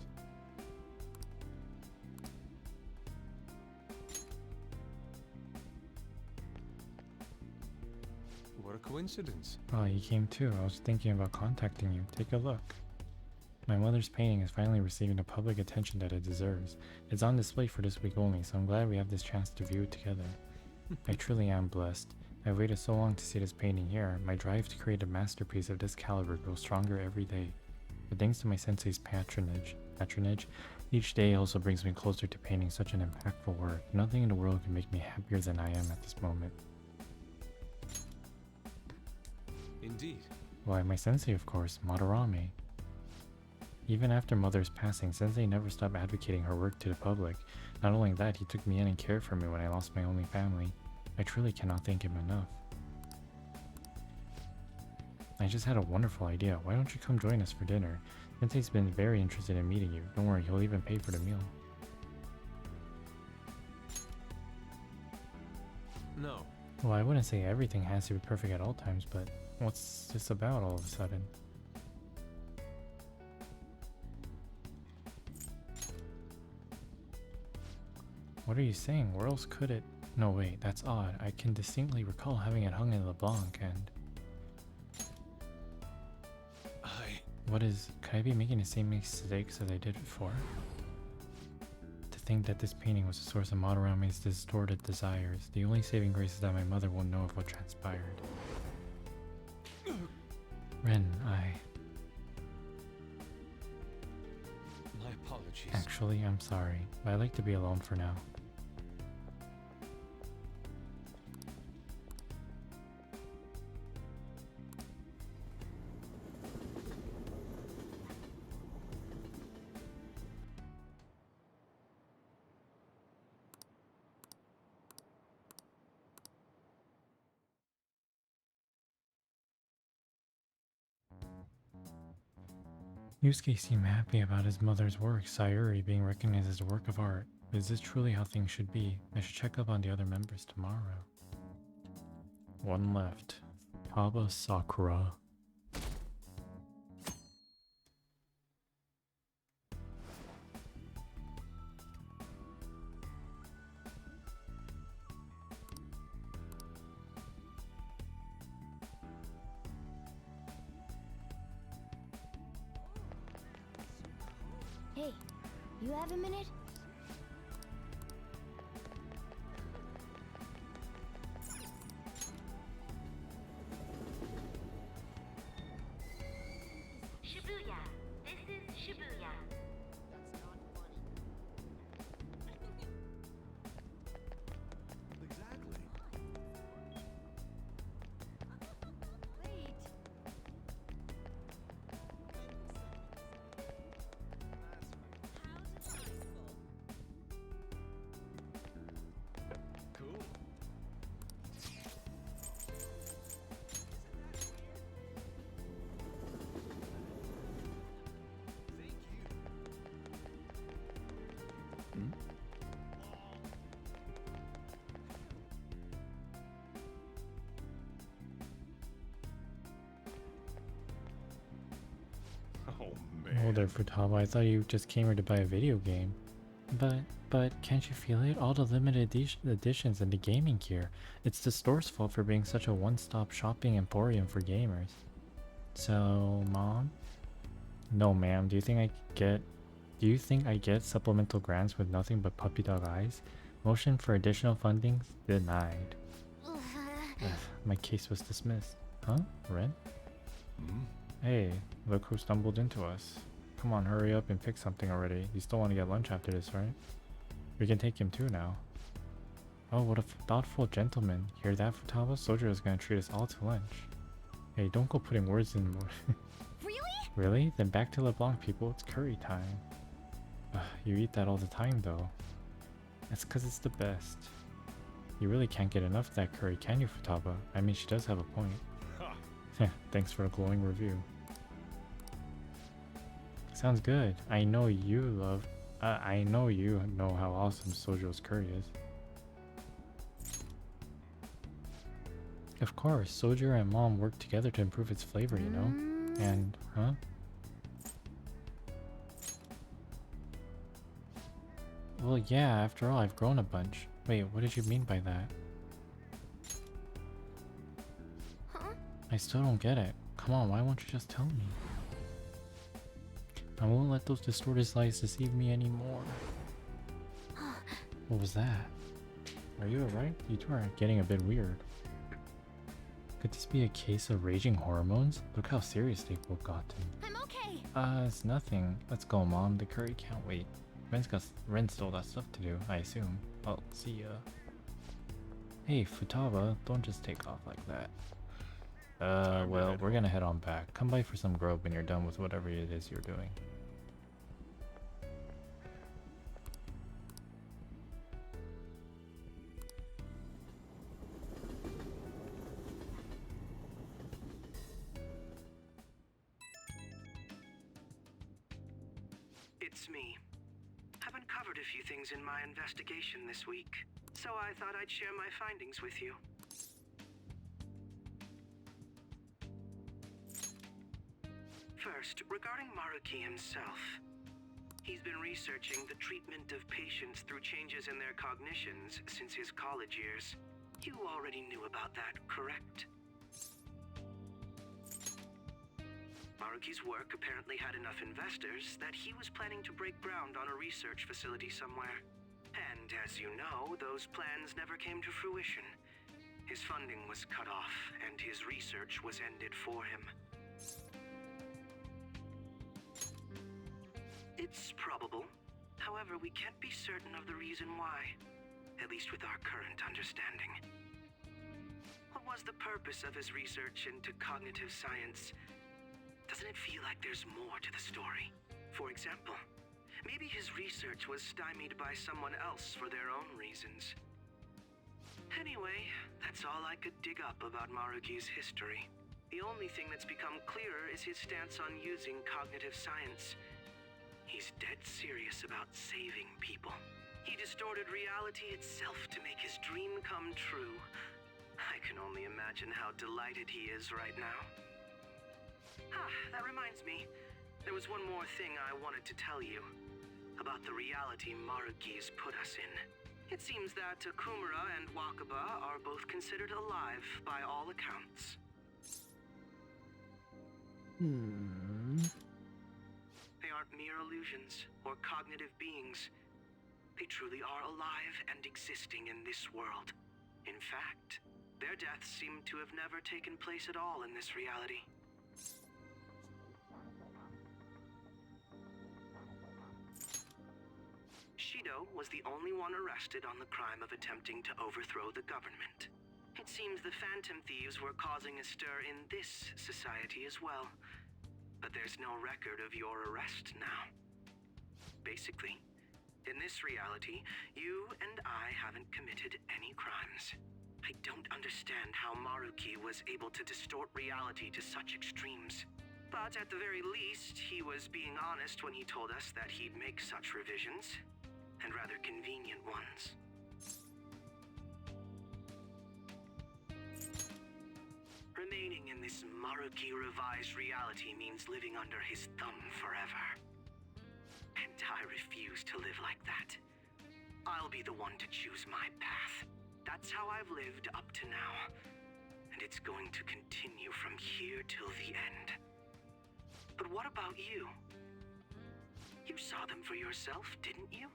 What a coincidence. Oh, you came too. I was thinking about contacting you. Take a look. My mother's painting is finally receiving the public attention that it deserves. It's on display for this week only, so I'm glad we have this chance to view it together. I truly am blessed. I've waited so long to see this painting here. My drive to create a masterpiece of this caliber grows stronger every day. But thanks to my sensei's patronage, each day also brings me closer to painting such an impactful work. Nothing in the world can make me happier than I am at this moment. Indeed. Why, my sensei, of course, Madarame. Even after Mother's passing, Sensei never stopped advocating her work to the public. Not only that, he took me in and cared for me when I lost my only family. I truly cannot thank him enough. I just had a wonderful idea. Why don't you come join us for dinner? Sensei's been very interested in meeting you. Don't worry, he'll even pay for the meal. No. Well, I wouldn't say everything has to be perfect at all times, but what's this about all of a sudden? What are you saying? Where else could it? No, wait, that's odd. I can distinctly recall having it hung in LeBlanc and... What is... Could I be making the same mistakes as I did before? To think that this painting was the source of Madarame's distorted desires. The only saving grace is that my mother won't know of what transpired. Ren, My apologies. Actually, I'm sorry, but I'd like to be alone for now. Yusuke seemed happy about his mother's work, Sayuri being recognized as a work of art. Is this truly how things should be? I should check up on the other members tomorrow. One left. Kaba Sakura. Hey, you have a minute? Shibuya. This is Shibuya. Exactly. Wait. Cool. Hmm? Oh Oh man. there, Futaba, I thought you just came here to buy a video game. But can't you feel it? All the limited editions and the gaming gear. It's the store's fault for being such a one-stop shopping emporium for gamers. So, Mom? No, ma'am. Do you think I get supplemental grants with nothing but puppy dog eyes? Motion for additional funding denied. Ugh, my case was dismissed. Huh? Ren? Hmm? Hey, look who stumbled into us. Come on, hurry up and pick something already. You still want to get lunch after this, right? We can take him too now. Oh, what a thoughtful gentleman. Hear that, Futaba? Soldier is gonna treat us all to lunch. Hey, don't go putting words in more. Really? Really? Then back to LeBlanc, people. It's curry time. You eat that all the time, though. That's because it's the best. You really can't get enough of that curry, can you, Futaba? I mean, she does have a point. Thanks for a glowing review. Sounds good. I know you know how awesome Sojo's curry is. Of course, Sojo and Mom work together to improve its flavor, you know? And, huh? Well, yeah, after all, I've grown a bunch. Wait, what did you mean by that? Huh? I still don't get it. Come on, why won't you just tell me? I won't let those distorted lies deceive me anymore. What was that? Are you alright? You two are getting a bit weird. Could this be a case of raging hormones? Look how serious they've both gotten. I'm okay. It's nothing. Let's go, Mom. The curry can't wait. Ren still got stuff to do, I assume. I'll see ya. Hey, Futaba, don't just take off like that. Well, we're gonna head on back. Come by for some grub when you're done with whatever it is you're doing. It's me. I've uncovered a few things in my investigation this week, so I thought I'd share my findings with you. First, regarding Maruki himself. He's been researching the treatment of patients through changes in their cognitions since his college years. You already knew about that, correct? Maruki's work apparently had enough investors that he was planning to break ground on a research facility somewhere. And as you know, those plans never came to fruition. His funding was cut off, and his research was ended for him. It's probable. However, we can't be certain of the reason why, at least with our current understanding. What was the purpose of his research into cognitive science? Doesn't it feel like there's more to the story? For example, maybe his research was stymied by someone else for their own reasons. Anyway, that's all I could dig up about Maruki's history. The only thing that's become clearer is his stance on using cognitive science. He's dead serious about saving people. He distorted reality itself to make his dream come true. I can only imagine how delighted he is right now. That reminds me. There was one more thing I wanted to tell you. About the reality Maruki's put us in. It seems that Okumura and Wakaba are both considered alive by all accounts. They aren't mere illusions or cognitive beings. They truly are alive and existing in this world. In fact, their deaths seem to have never taken place at all in this reality. Shido was the only one arrested on the crime of attempting to overthrow the government. It seems the Phantom Thieves were causing a stir in this society as well. But there's no record of your arrest now. Basically, in this reality, you and I haven't committed any crimes. I don't understand how Maruki was able to distort reality to such extremes. But at the very least, he was being honest when he told us that he'd make such revisions, and rather convenient ones. Remaining in this Maruki revised reality means living under his thumb forever. And I refuse to live like that. I'll be the one to choose my path. That's how I've lived up to now. And it's going to continue from here till the end. But what about you? You saw them for yourself, didn't you?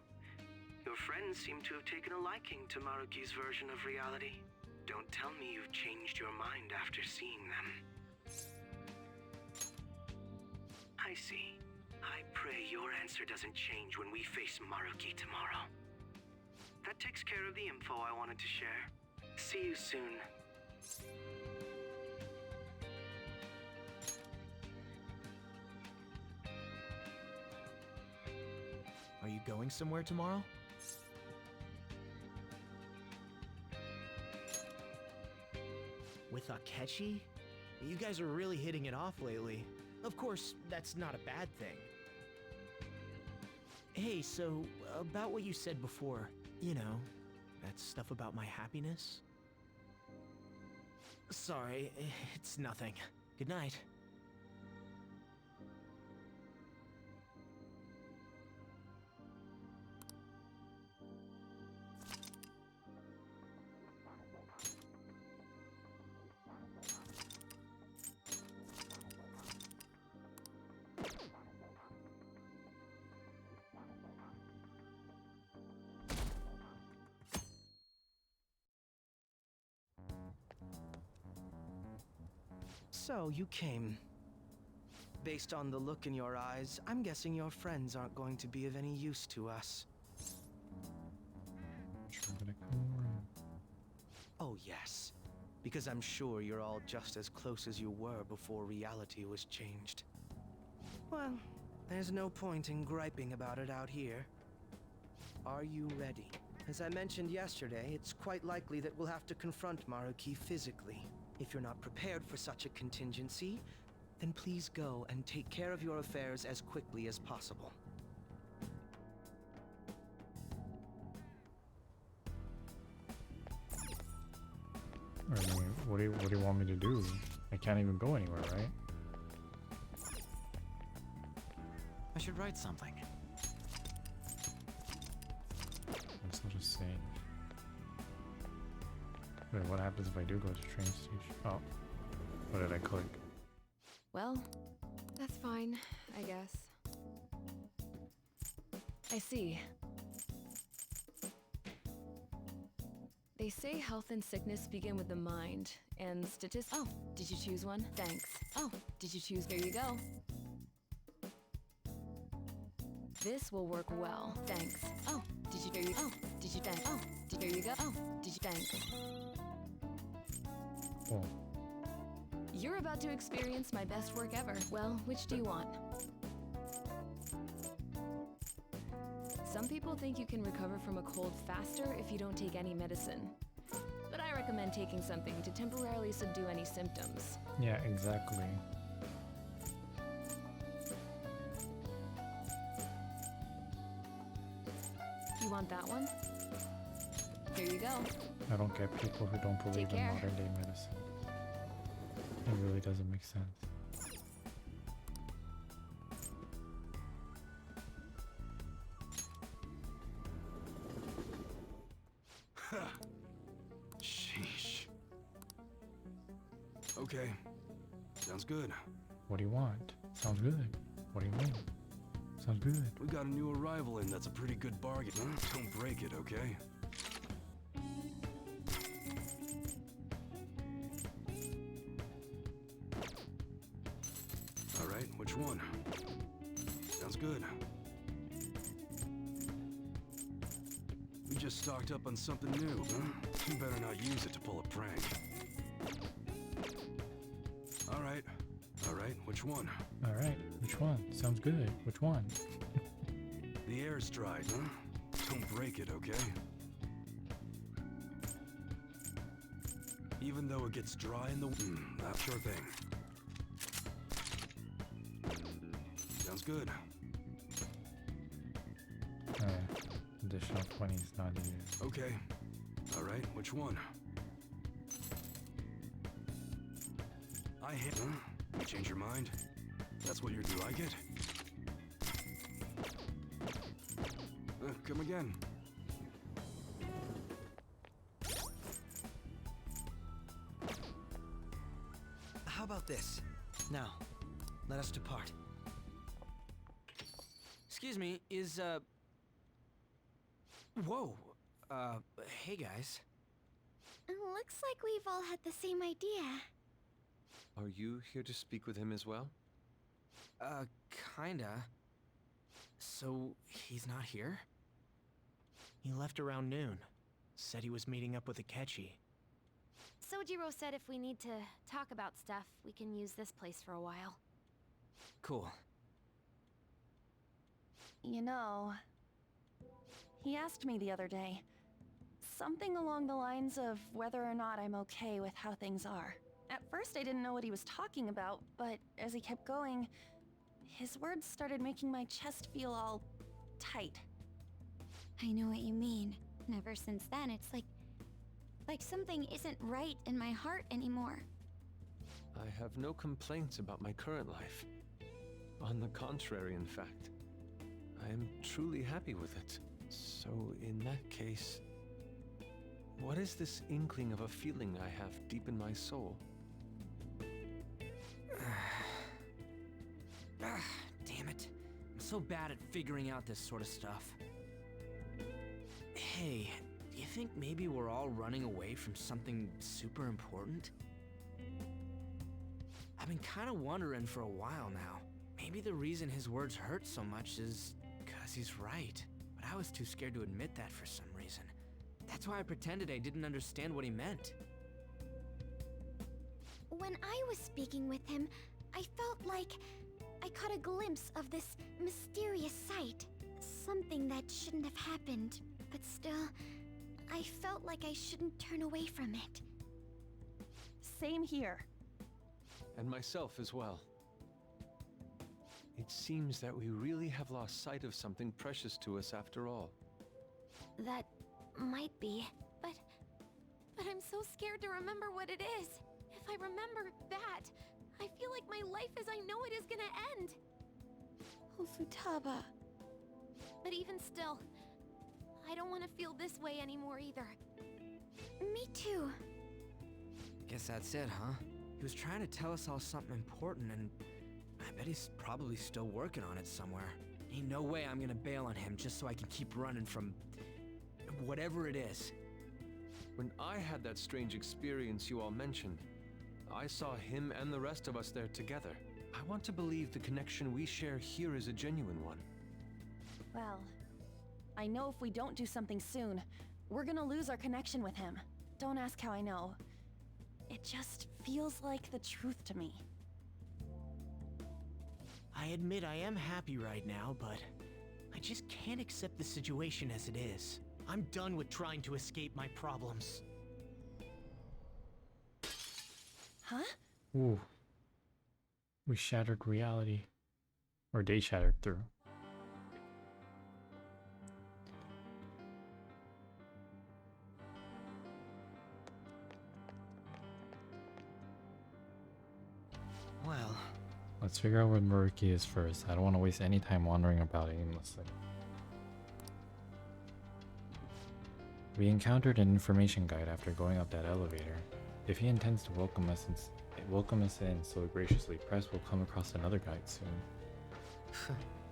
Your friends seem to have taken a liking to Maruki's version of reality. Don't tell me you've changed your mind after seeing them. I see. I pray your answer doesn't change when we face Maruki tomorrow. That takes care of the info I wanted to share. See you soon. Are you going somewhere tomorrow? With Akechi? You guys are really hitting it off lately. Of course, that's not a bad thing. Hey, so, about what you said before, you know, that stuff about my happiness? Sorry, it's nothing. Good night. So, you came. Based on the look in your eyes, I'm guessing your friends aren't going to be of any use to us. Oh, yes. Because I'm sure you're all just as close as you were before reality was changed. Well, there's no point in griping about it out here. Are you ready? As I mentioned yesterday, it's quite likely that we'll have to confront Maruki physically. If you're not prepared for such a contingency, then please go and take care of your affairs as quickly as possible. What do you want me to do? I can't even go anywhere, right? I should write something. Let's just say. Wait, what happens if I do go to train station? Oh, what did I click? Well, that's fine, I guess. I see. They say health and sickness begin with the mind, and Oh, did you choose one? Thanks. Oh, did you choose? There you go. This will work well. Thanks. Oh, did you? There you? Oh, did you? Thanks. Oh, there you go. Oh, did you? Thanks. Oh. You're about to experience my best work ever. Well, which do you want? Some people think you can recover from a cold faster if you don't take any medicine. But I recommend taking something to temporarily subdue any symptoms. Yeah, exactly. You want that one? There you go. I don't get people who don't believe in modern day medicine. It really doesn't make sense. Sheesh. Okay. Sounds good. What do you want? Sounds good. What do you mean? Sounds good. We got a new arrival in that's a pretty good bargain. Don't break it, okay? Alright, which one? Sounds good. We just stocked up on something new, huh? You better not use it to pull a prank. Alright, which one? Alright, which one? Sounds good. Which one? The air's dried, huh? Don't break it, okay? Even though it gets dry in the... that sure thing. Sounds good. Additional 20 is not needed. Okay. Alright, which one? I hit... Huh? You change your mind? That's what you're... Do you like it? Come again. How about this? Now, let us depart. Excuse me, is, Whoa! Hey guys. Looks like we've all had the same idea. Are you here to speak with him as well? Kinda. So, he's not here? He left around noon. Said he was meeting up with Akechi. Sojiro said if we need to talk about stuff, we can use this place for a while. Cool. You know, he asked me the other day. Something along the lines of whether or not I'm okay with how things are. At first I didn't know what he was talking about, but as he kept going, his words started making my chest feel all tight. I know what you mean. And ever since then, it's like something isn't right in my heart anymore. I have no complaints about my current life. On the contrary, in fact. I am truly happy with it. So, in that case, what is this inkling of a feeling I have deep in my soul? Damn it. I'm so bad at figuring out this sort of stuff. Hey, do you think maybe we're all running away from something super important? I've been kind of wondering for a while now. Maybe the reason his words hurt so much is because he's right. But I was too scared to admit that for some reason. That's why I pretended I didn't understand what he meant. When I was speaking with him, I felt like I caught a glimpse of this mysterious sight. Something that shouldn't have happened, but still, I felt like I shouldn't turn away from it. Same here. And myself as well. It seems that we really have lost sight of something precious to us after all. That might be, but I'm so scared to remember what it is. If I remember that, I feel like my life as I know it is gonna end. Oh, Futaba. But even still, I don't want to feel this way anymore either. Me too. Guess that's it, huh? He was trying to tell us all something important, and I bet he's probably still working on it somewhere. Ain't no way I'm gonna bail on him just so I can keep running from whatever it is. When I had that strange experience you all mentioned, I saw him and the rest of us there together. I want to believe the connection we share here is a genuine one. Well, I know if we don't do something soon, we're gonna lose our connection with him. Don't ask how I know. It just feels like the truth to me. I admit I am happy right now, but I just can't accept the situation as it is. I'm done with trying to escape my problems. Huh? Ooh. We shattered reality. Or they shattered through. Well, let's figure out where Maruki is first. I don't want to waste any time wandering about aimlessly. We encountered an information guide after going up that elevator. If he intends to welcome us in so graciously, perhaps we'll come across another guide soon.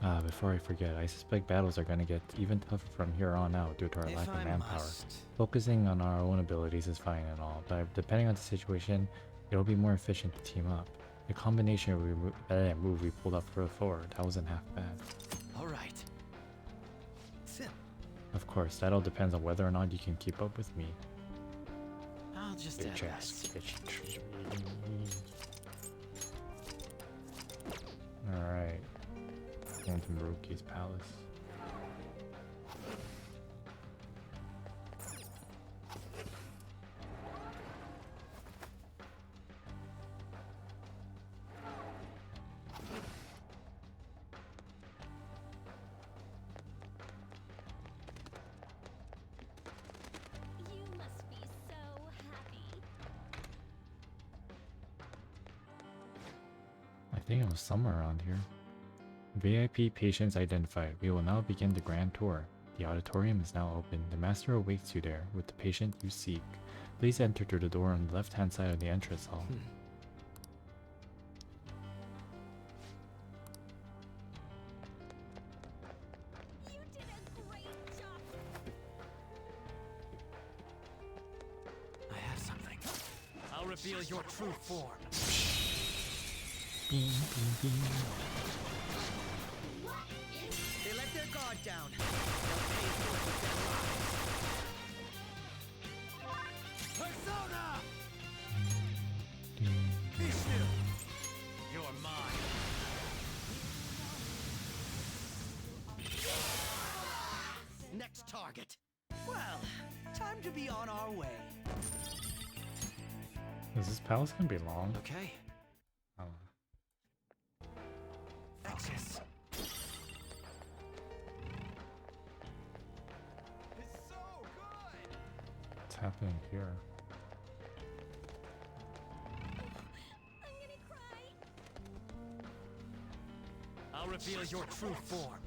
Before I forget, I suspect battles are gonna get even tougher from here on out due to our lack of manpower. Focusing on our own abilities is fine and all, but depending on the situation, it'll be more efficient to team up. The combination move we pulled up forward, that wasn't half bad. Alright. Of course, that all depends on whether or not you can keep up with me. I'll just add that. Alright. Going to Maruki's palace. You must be so happy. I think it was somewhere around here. VIP patients identified. We will now begin the grand tour. The auditorium is now open. The master awaits you there with the patient you seek. Please enter through the door on the left-hand side of the entrance hall. You did a great job. I have something. I'll reveal your true form. Beam, beam, beam. They let their guard down. They'll pay for it with their lives. Persona! Be still. You're mine. Next target. Well, time to be on our way. Is this palace gonna be long? Okay. Oh. Focus. What's happening here? I'm gonna cry. I'll reveal your true form.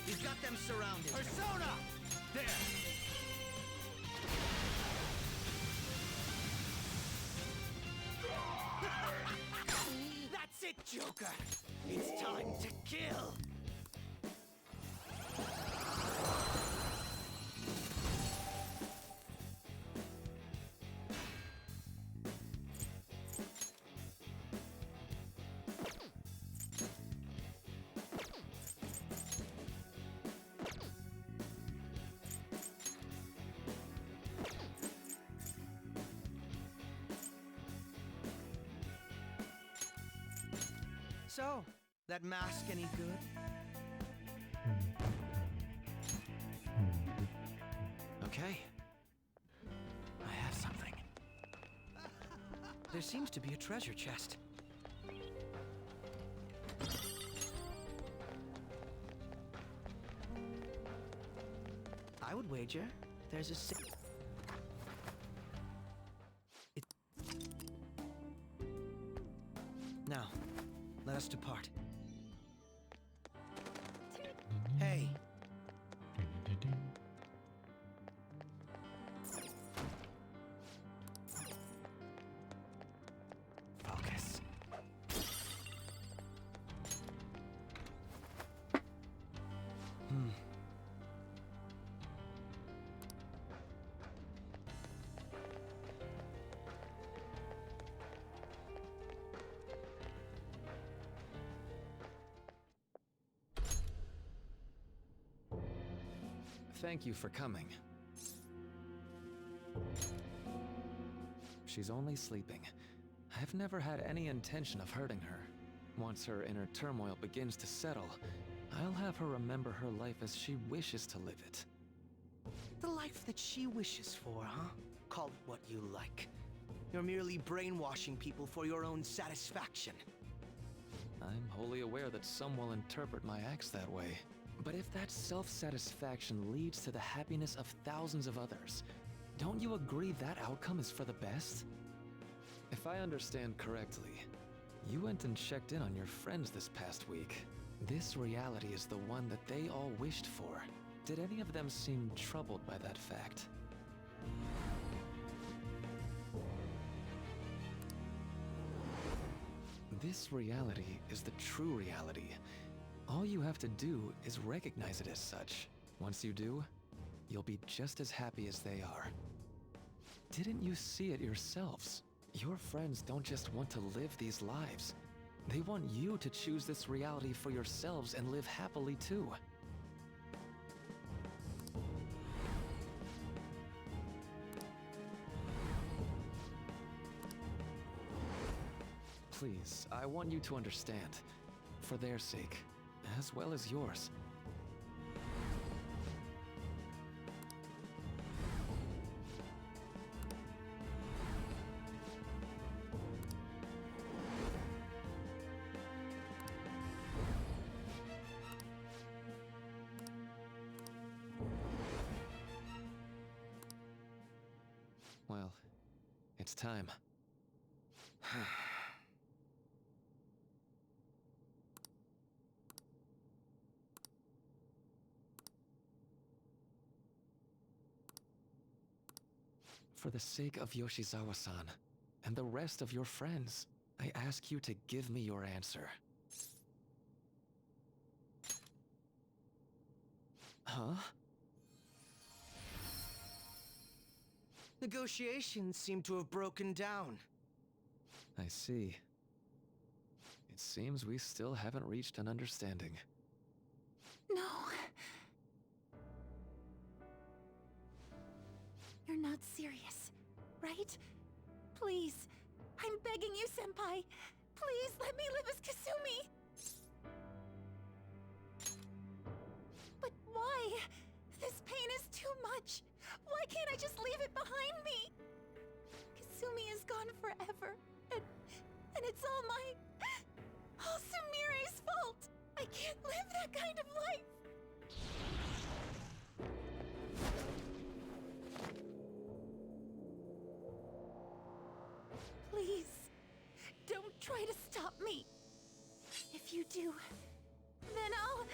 We've got them surrounded. Persona! There. That's it, Joker. It's time to kill. So, that mask any good? Okay. I have something. There seems to be a treasure chest. I would wager there's a Now, let us depart. Hey, Focus. Thank you for coming. She's only sleeping. I've never had any intention of hurting her. Once her inner turmoil begins to settle, I'll have her remember her life as she wishes to live it. the life that she wishes for, huh? Call it what you like. You're merely brainwashing people for your own satisfaction. I'm wholly aware that some will interpret my acts that way. But if that self-satisfaction leads to the happiness of thousands of others, don't you agree that outcome is for the best? If I understand correctly, you went and checked in on your friends this past week. This reality is the one that they all wished for. Did any of them seem troubled by that fact? This reality is the true reality. All you have to do is recognize it as such. Once you do, you'll be just as happy as they are. Didn't you see it yourselves? Your friends don't just want to live these lives. They want you to choose this reality for yourselves and live happily too. Please, I want you to understand. For their sake, as well as yours. Well, it's time. For the sake of Yoshizawa-san, and the rest of your friends, I ask you to give me your answer. Huh? Negotiations seem to have broken down. I see. It seems we still haven't reached an understanding. No. You're not serious, right? Please, I'm begging you, Senpai. Please let me live as Kasumi. But why? This pain is too much. Why can't I just leave it behind me? Kasumi is gone forever, and it's all Sumire's fault. I can't live that kind of life. Please, don't try to stop me. If you do, then I'll...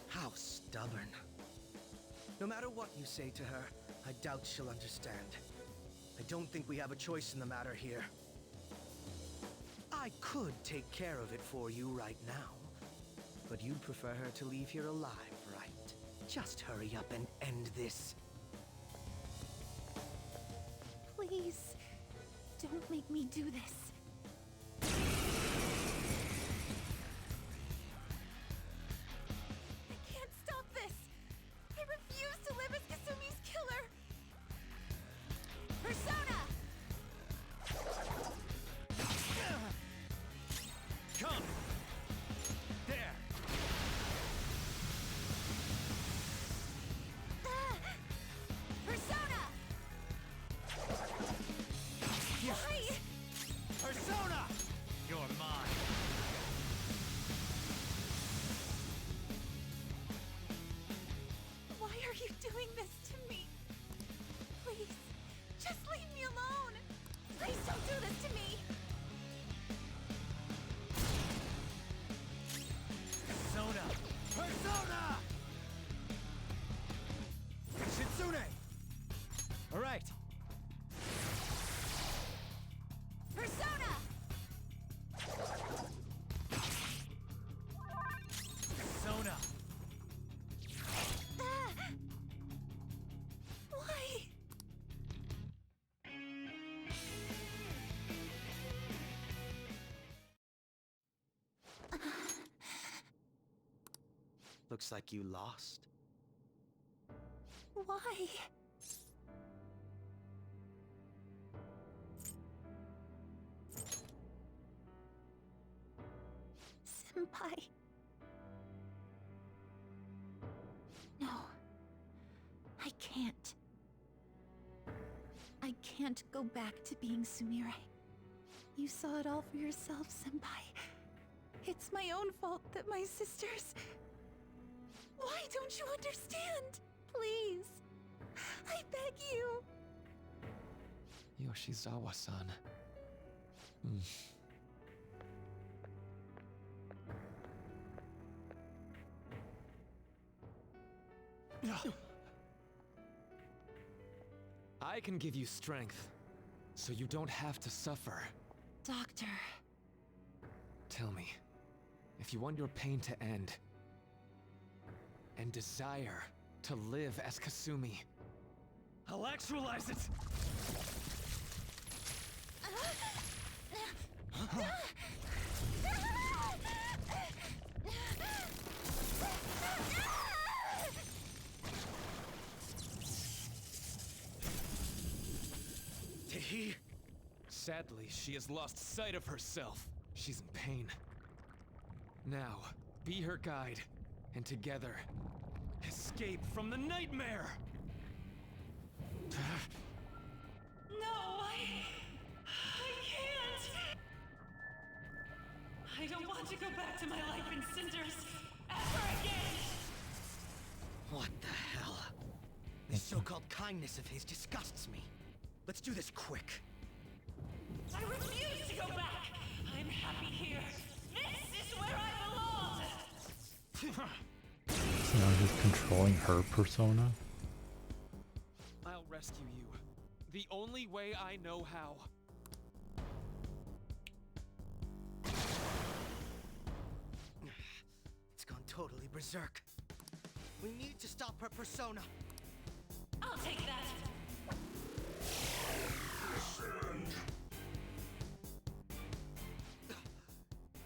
How stubborn. No matter what you say to her, I doubt she'll understand. I don't think we have a choice in the matter here. I could take care of it for you right now, but you'd prefer her to leave here alive, right? Just hurry up and end this. Please, don't make me do this. I can't stop this! I refuse to live as Kasumi's killer! Persona! Come! There! Persona! Why? Persona! You're mine! Why are you doing this to me? Please, just leave me alone! Please don't do this to me! Persona! Persona! Shitsune! Alright. Persona! Persona! Why? Looks like you lost. Why? Senpai. No. I can't. I can't go back to being Sumire. You saw it all for yourself, Senpai. It's my own fault that my sisters... Why don't you understand? Please. I beg you. Yoshizawa-san. I can give you strength, so you don't have to suffer. Doctor. Tell me, if you want your pain to end, and desire to live as Kasumi, I'll actualize it! Tehi? Sadly, she has lost sight of herself. She's in pain. Now, be her guide, and together, escape from the nightmare! No, I can't. I don't want to go back to my life in cinders ever again. What the hell? This so-called kindness of his disgusts me. Let's do this quick. I refuse to go back. I'm happy here. This is where I belong. So now he's controlling her persona? I'll rescue you. The only way I know how. It's gone totally berserk. We need to stop her persona. I'll take that.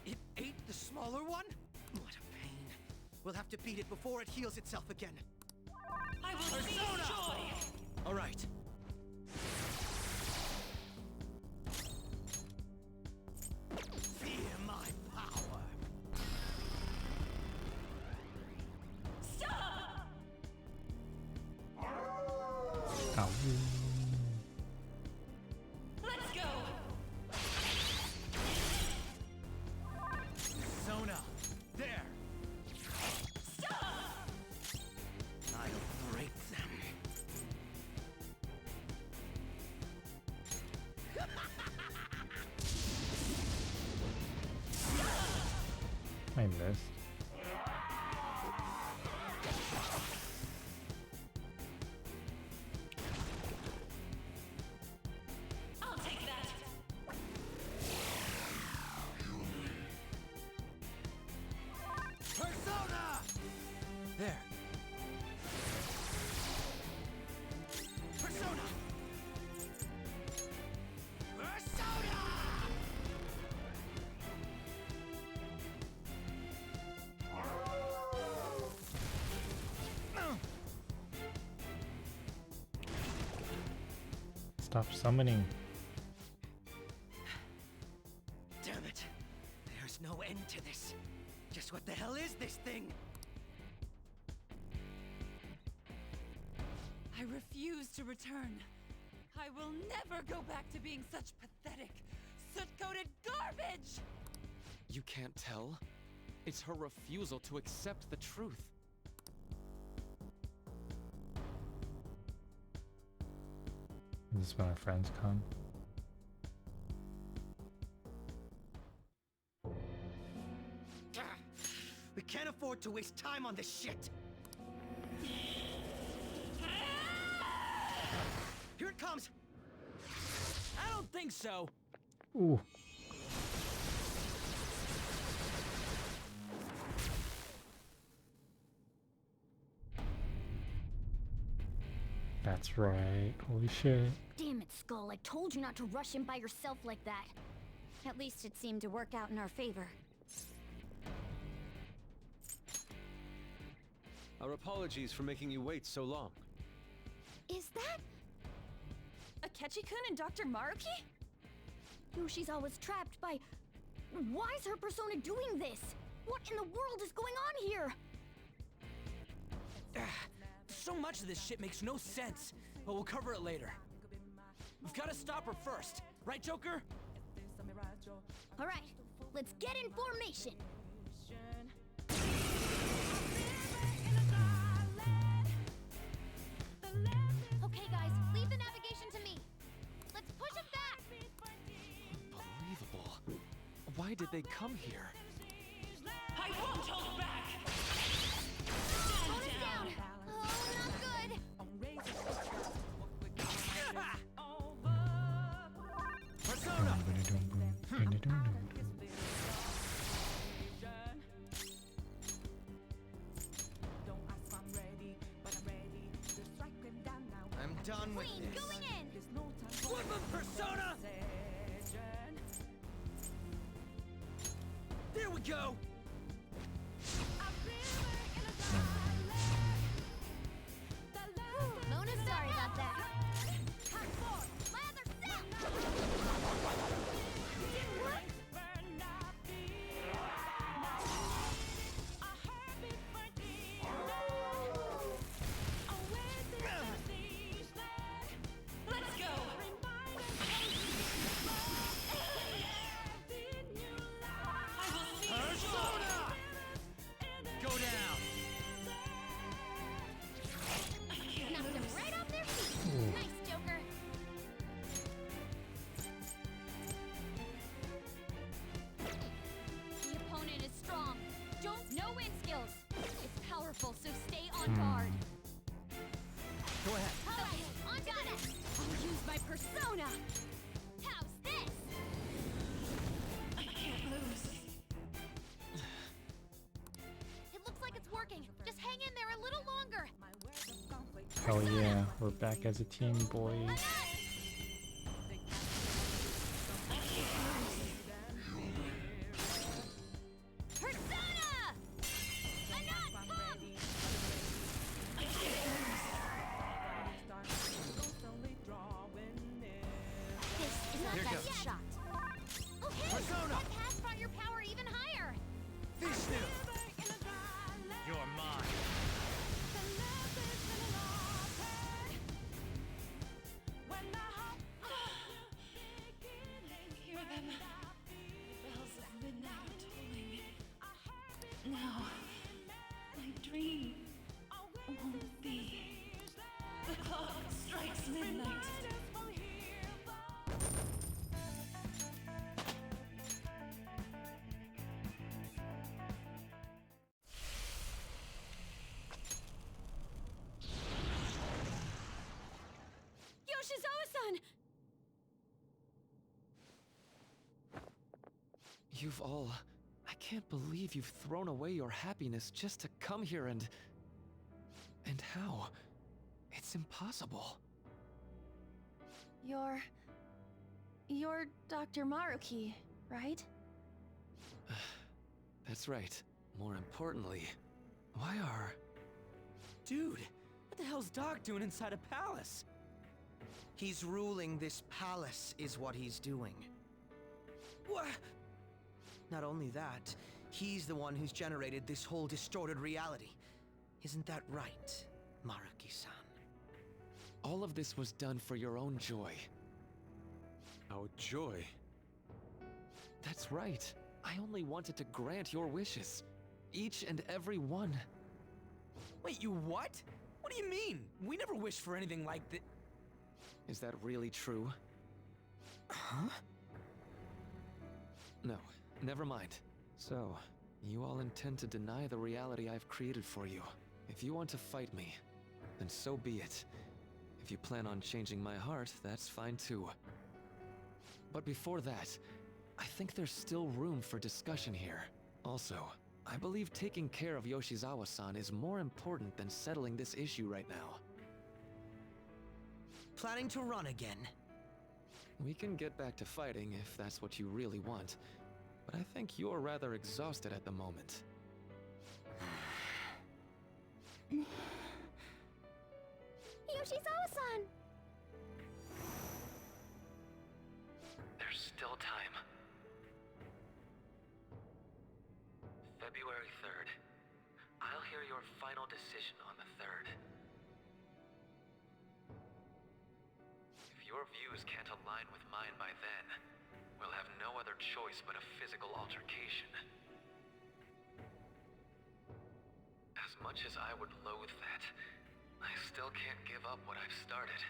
It ate the smaller one? What a pain. We'll have to beat it before it heals itself again. I will seize joy. All right. Fear my power. Stop! Ow. Let's go. Persona. There. Stop! I'll break them. I missed. I'll take that. Persona! There. Persona! Persona! Stop summoning. Damn it. There's no end to this. Just what the hell is this thing? I refuse to return. I will never go back to being such pathetic, soot-coated garbage! You can't tell? It's her refusal to accept the truth. Is this when our friends come? We can't afford to waste time on this shit. Here it comes. I don't think so. Ooh. That's right. Holy shit. Damn it, Skull. I told you not to rush in by yourself like that. At least it seemed to work out in our favor. Our apologies for making you wait so long. Is that Akechi-kun and Dr. Maruki? Yoshi's always trapped by... Why is her persona doing this? What in the world is going on here? So much of this shit makes no sense, but we'll cover it later. We've got to stop her first, right, Joker? All right, let's get in formation. Okay, guys, leave the navigation to me. Let's push it back. Unbelievable. Why did they come here? I won't hold back! Bonus down. Oh, not good. done with Queen, this. going in! Flip him, Persona! There we go! Mona's sorry about that. Lather, Let's go! I will see Persona! Go down! knocked him right off their feet. Nice, Joker. The opponent is strong. Don't know wind skills. It's powerful, so stay on guard. Go ahead. All right, on to the next. I'll use my persona. How's this? I can't lose. It looks like it's working. Just hang in there a little longer. Hell yeah, we're back as a team, boys. Persona! Anat, come! This is not Here that goes. shot. Okay, Persona! that path brought your power even higher. Vishnu! You're mine. Hear them. The bells of midnight are tolling. Now, my dream won't be. The clock strikes midnight. Yoshizawa-san! You've all... I can't believe you've thrown away your happiness just to come here and... And how? It's impossible. You're Dr. Maruki, right? That's right. More importantly, why are... Dude, what the hell's Doc doing inside a palace? He's ruling this palace, is what he's doing. What? Not only that, he's the one who's generated this whole distorted reality. Isn't that right, Maruki-san? All of this was done for your own joy. Our joy? That's right. I only wanted to grant your wishes. Each and every one. Wait, you what? What do you mean? We never wished for anything like that. Is that really true? Huh? No, never mind. So, you all intend to deny the reality I've created for you. If you want to fight me, then so be it. If you plan on changing my heart, that's fine too. But before that, I think there's still room for discussion here. Also, I believe taking care of Yoshizawa-san is more important than settling this issue right now. Planning to run again? We can get back to fighting if that's what you really want, but I think you're rather exhausted at the moment. Yoshizawa-san! There's still time. February 3rd. I'll hear your final decision on the 3rd. If your views can't align with mine by then, we'll have no other choice but a physical altercation. As much as I would loathe that, I still can't give up what I've started.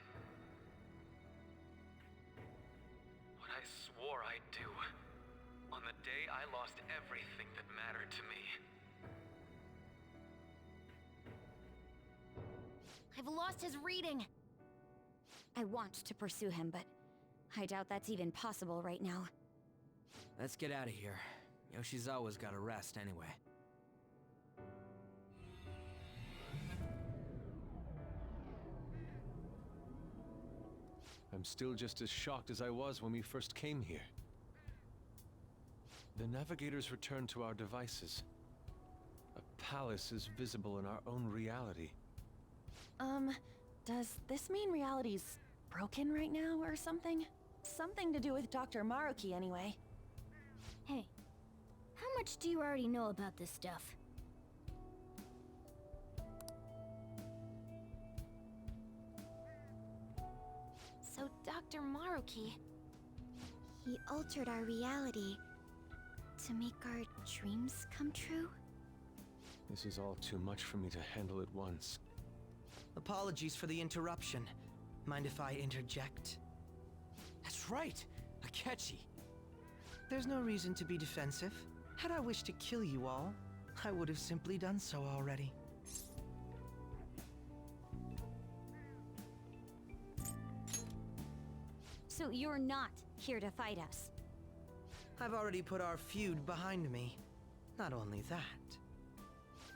What I swore I'd do on the day I lost everything that mattered to me. I've lost his reading. I want to pursue him, but I doubt that's even possible right now. Let's get out of here. Yoshizawa's gotta rest anyway. I'm still just as shocked as I was when we first came here. The navigators returned to our devices. A palace is visible in our own reality. Does this mean reality's broken right now or something? Something to do with Dr. Maruki anyway. Hey, how much do you already know about this stuff? So, Dr. Maruki... He altered our reality to make our dreams come true? This is all too much for me to handle at once. Apologies for the interruption. Mind if I interject? That's right! Akechi! There's no reason to be defensive. Had I wished to kill you all, I would have simply done so already. So you're not here to fight us? I've already put our feud behind me. Not only that.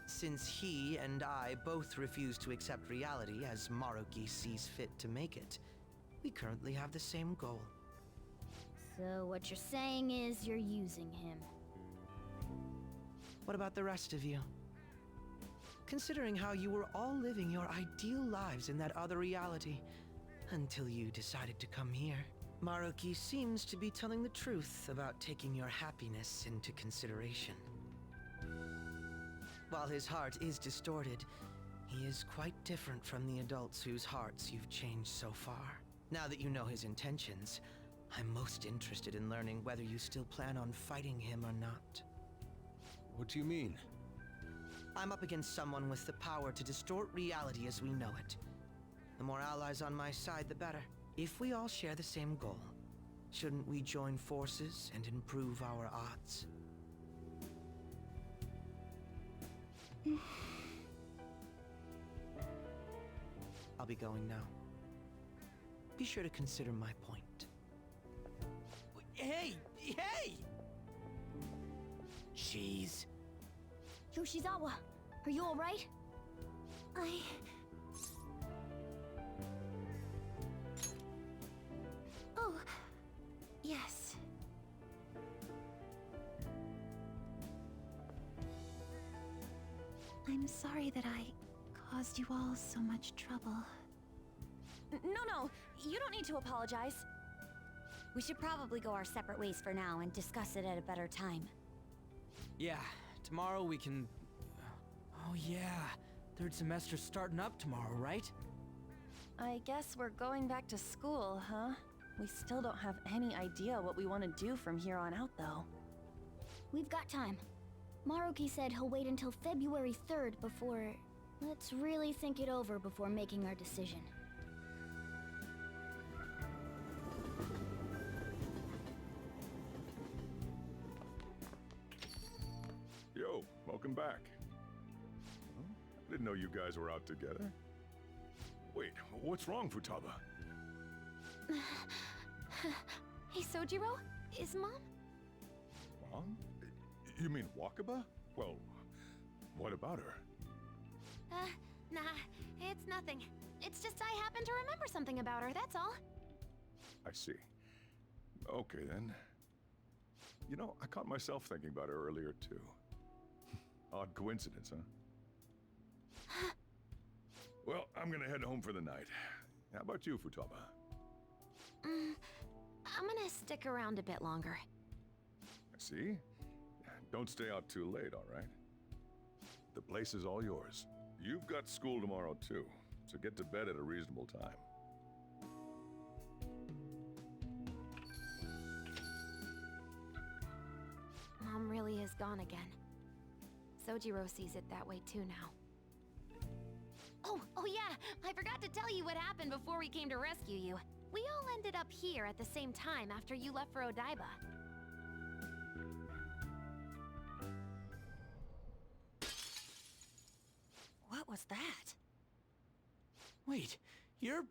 Since he and I both refuse to accept reality as Maruki sees fit to make it, we currently have the same goal. So what you're saying is you're using him. What about the rest of you? Considering how you were all living your ideal lives in that other reality, until you decided to come here, Maruki seems to be telling the truth about taking your happiness into consideration. While his heart is distorted, he is quite different from the adults whose hearts you've changed so far. Now that you know his intentions, I'm most interested in learning whether you still plan on fighting him or not. What do you mean? I'm up against someone with the power to distort reality as we know it. The more allies on my side, the better. If we all share the same goal, shouldn't we join forces and improve our odds? I'll be going now. Be sure to consider my point. Hey! Hey! Jeez. Yoshizawa, are you alright? Oh, yes. I'm sorry that I caused you all so much trouble. No, you don't need to apologize. We should probably go our separate ways for now and discuss it at a better time. Yeah, tomorrow we can... Oh yeah, third semester's starting up tomorrow, right? I guess we're going back to school, huh? We still don't have any idea what we want to do from here on out, though. We've got time. Maruki said he'll wait until February 3rd before... Let's really think it over before making our decision. Yo, welcome back. Huh? I didn't know you guys were out together. Wait, what's wrong, Futaba? Hey, Sojiro? Is Mom? Mom? You mean Wakaba? Well, what about her? Nah, it's nothing. It's just I happen to remember something about her, that's all. I see. Okay, then. You know, I caught myself thinking about her earlier, too. Odd coincidence, huh? Well, I'm gonna head home for the night. How about you, Futaba? I'm gonna stick around a bit longer. I see. Don't stay out too late, all right? The place is all yours. You've got school tomorrow, too, so get to bed at a reasonable time. Mom really is gone again. Sojiro sees it that way too now. Oh yeah! I forgot to tell you what happened before we came to rescue you. We all ended up here at the same time after you left for Odaiba. What was that? Wait, you're...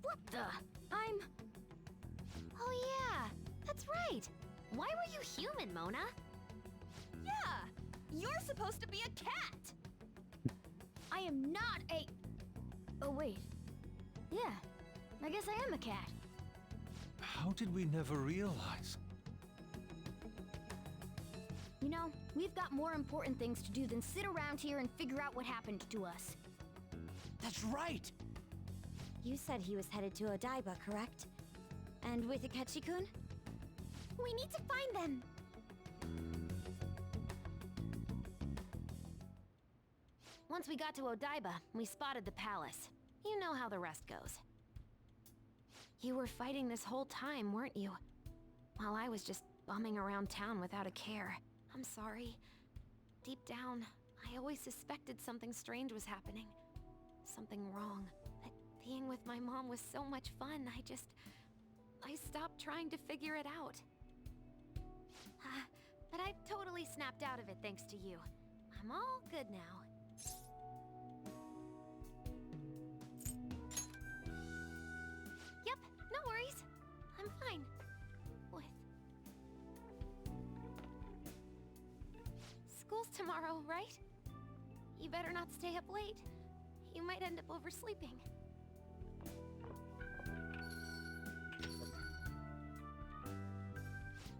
What the? Oh yeah! That's right! Why were you human, Mona? Yeah! You're supposed to be a cat! I am not a... Oh wait. Yeah, I guess I am a cat. How did we never realize? You know, we've got more important things to do than sit around here and figure out what happened to us. That's right! You said he was headed to Odaiba, correct? And with Akechi-kun? We need to find them! Once we got to Odaiba, we spotted the palace. You know how the rest goes. You were fighting this whole time, weren't you? While I was just bumming around town without a care. I'm sorry. Deep down, I always suspected something strange was happening. Something wrong. That being with my mom was so much fun, I stopped trying to figure it out. But I've totally snapped out of it thanks to you. I'm all good now. Yep, no worries. I'm fine. With... School's tomorrow, right? You better not stay up late. You might end up oversleeping.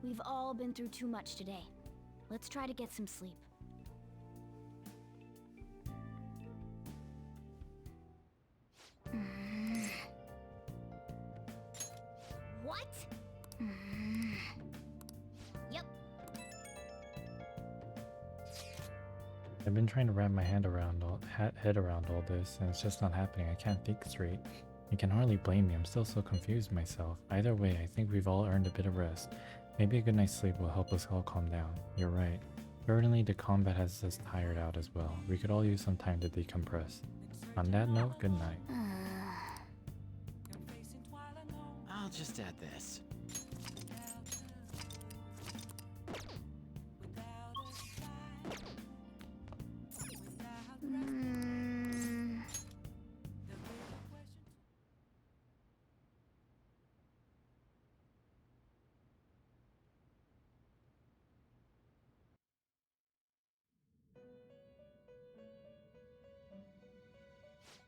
We've all been through too much today. Let's try to get some sleep. What? Yep. I've been trying to wrap my head around all this, and it's just not happening. I can't think straight. You can hardly blame me. I'm still so confused myself. Either way, I think we've all earned a bit of rest. Maybe a good night's sleep will help us all calm down. You're right. Certainly, the combat has us tired out as well. We could all use some time to decompress. On that note, good night. I'll just add this.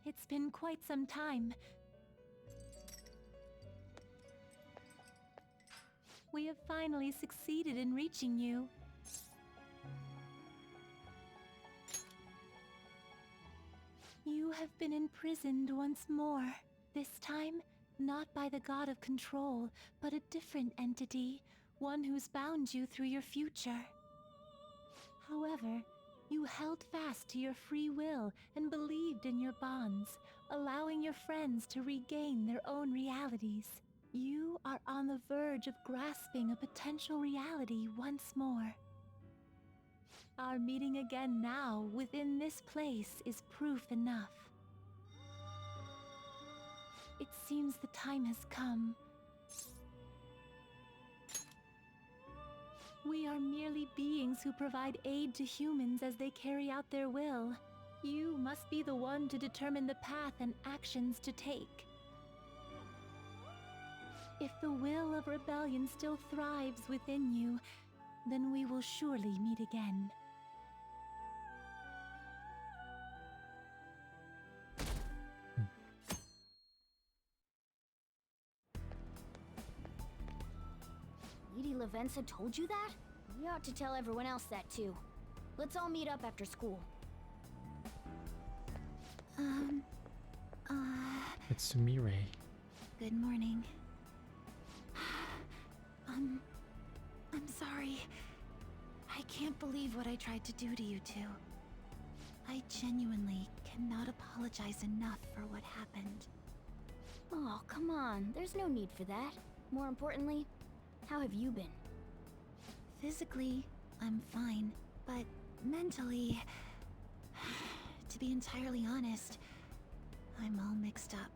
It's been quite some time. We have finally succeeded in reaching you. You have been imprisoned once more. This time, not by the god of control, but a different entity, one who's bound you through your future. However, you held fast to your free will and believed in your bonds, allowing your friends to regain their own realities. You are on the verge of grasping a potential reality once more. Our meeting again now within this place is proof enough. It seems the time has come. We are merely beings who provide aid to humans as they carry out their will. You must be the one to determine the path and actions to take. If the will of rebellion still thrives within you, then we will surely meet again. Lady Lavenza told you that? We ought to tell everyone else that too. Let's all meet up after school. It's Sumire. Good morning. I'm sorry. I can't believe what I tried to do to you two. I genuinely cannot apologize enough for what happened. Oh, come on. There's no need for that. More importantly, how have you been? Physically, I'm fine, but mentally, to be entirely honest, I'm all mixed up.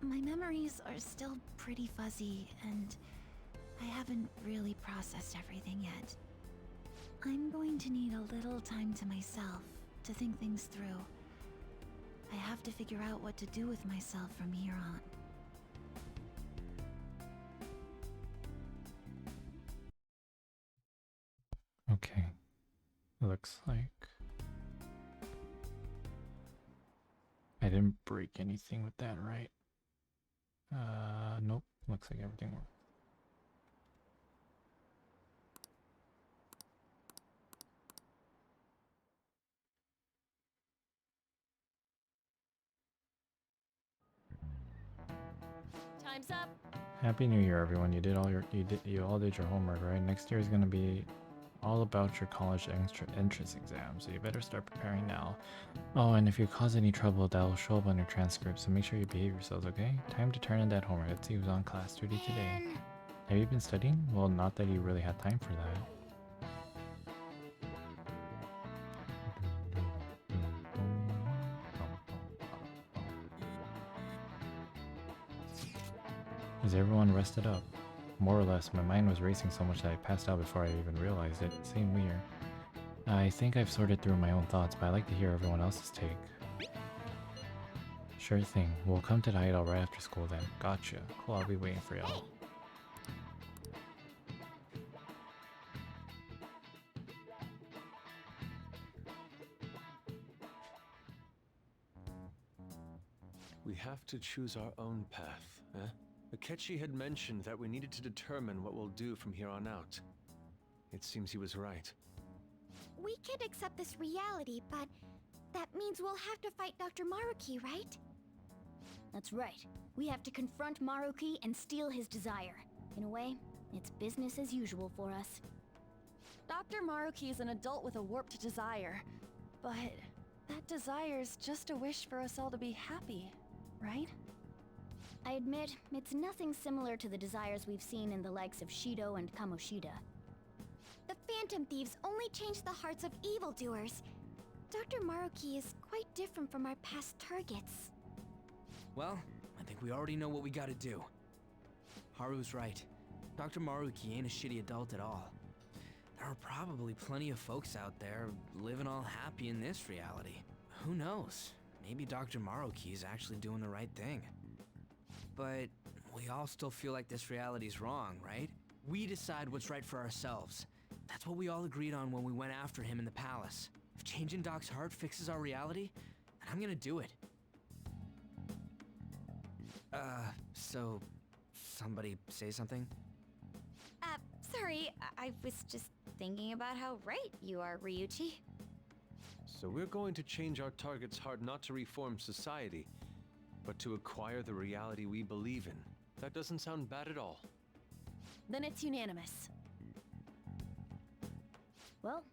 My memories are still pretty fuzzy, and I haven't really processed everything yet. I'm going to need a little time to myself to think things through. I have to figure out what to do with myself from here on. Okay. Looks like I didn't break anything with that, right? Nope. Looks like everything worked. Time's up. Happy New Year, everyone. You all did your homework, right? Next year is gonna be all about your college entrance exam, so you better start preparing now. Oh, and if you cause any trouble, that'll show up on your transcript, so make sure you behave yourselves, okay? Time to turn in that homework. Let's see who's on class duty today. Have you been studying? Well, not that you really had time for that. Is everyone rested up? More or less, my mind was racing so much that I passed out before I even realized it. Same here. I think I've sorted through my own thoughts, but I'd like to hear everyone else's take. Sure thing. We'll come to the hideout right after school then. Gotcha. Cool, I'll be waiting for y'all. We have to choose our own path, eh? Akechi had mentioned that we needed to determine what we'll do from here on out. It seems he was right. We could accept this reality, but that means we'll have to fight Dr. Maruki, right? That's right. We have to confront Maruki and steal his desire. In a way, it's business as usual for us. Dr. Maruki is an adult with a warped desire, but that desire's just a wish for us all to be happy, right? I admit, it's nothing similar to the desires we've seen in the likes of Shido and Kamoshida. The Phantom Thieves only change the hearts of evildoers. Dr. Maruki is quite different from our past targets. Well, I think we already know what we gotta do. Haru's right. Dr. Maruki ain't a shitty adult at all. There are probably plenty of folks out there living all happy in this reality. Who knows? Maybe Dr. Maruki is actually doing the right thing. But we all still feel like this reality's wrong, right? We decide what's right for ourselves. That's what we all agreed on when we went after him in the palace. If changing Doc's heart fixes our reality, then I'm gonna do it. So somebody say something? Sorry, I was just thinking about how right you are, Ryuichi. So we're going to change our target's heart not to reform society, but to acquire the reality we believe in. That doesn't sound bad at all. Then it's unanimous. Well,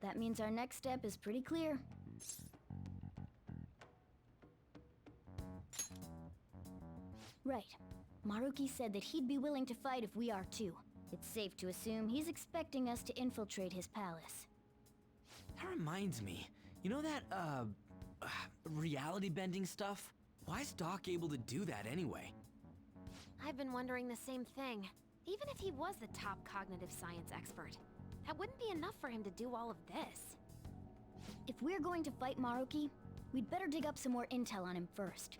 that means our next step is pretty clear. Right. Maruki said that he'd be willing to fight if we are too. It's safe to assume he's expecting us to infiltrate his palace. That reminds me. You know that, reality bending stuff? Why is Doc able to do that anyway? I've been wondering the same thing. Even if he was the top cognitive science expert, that wouldn't be enough for him to do all of this. If we're going to fight Maruki, we'd better dig up some more intel on him first.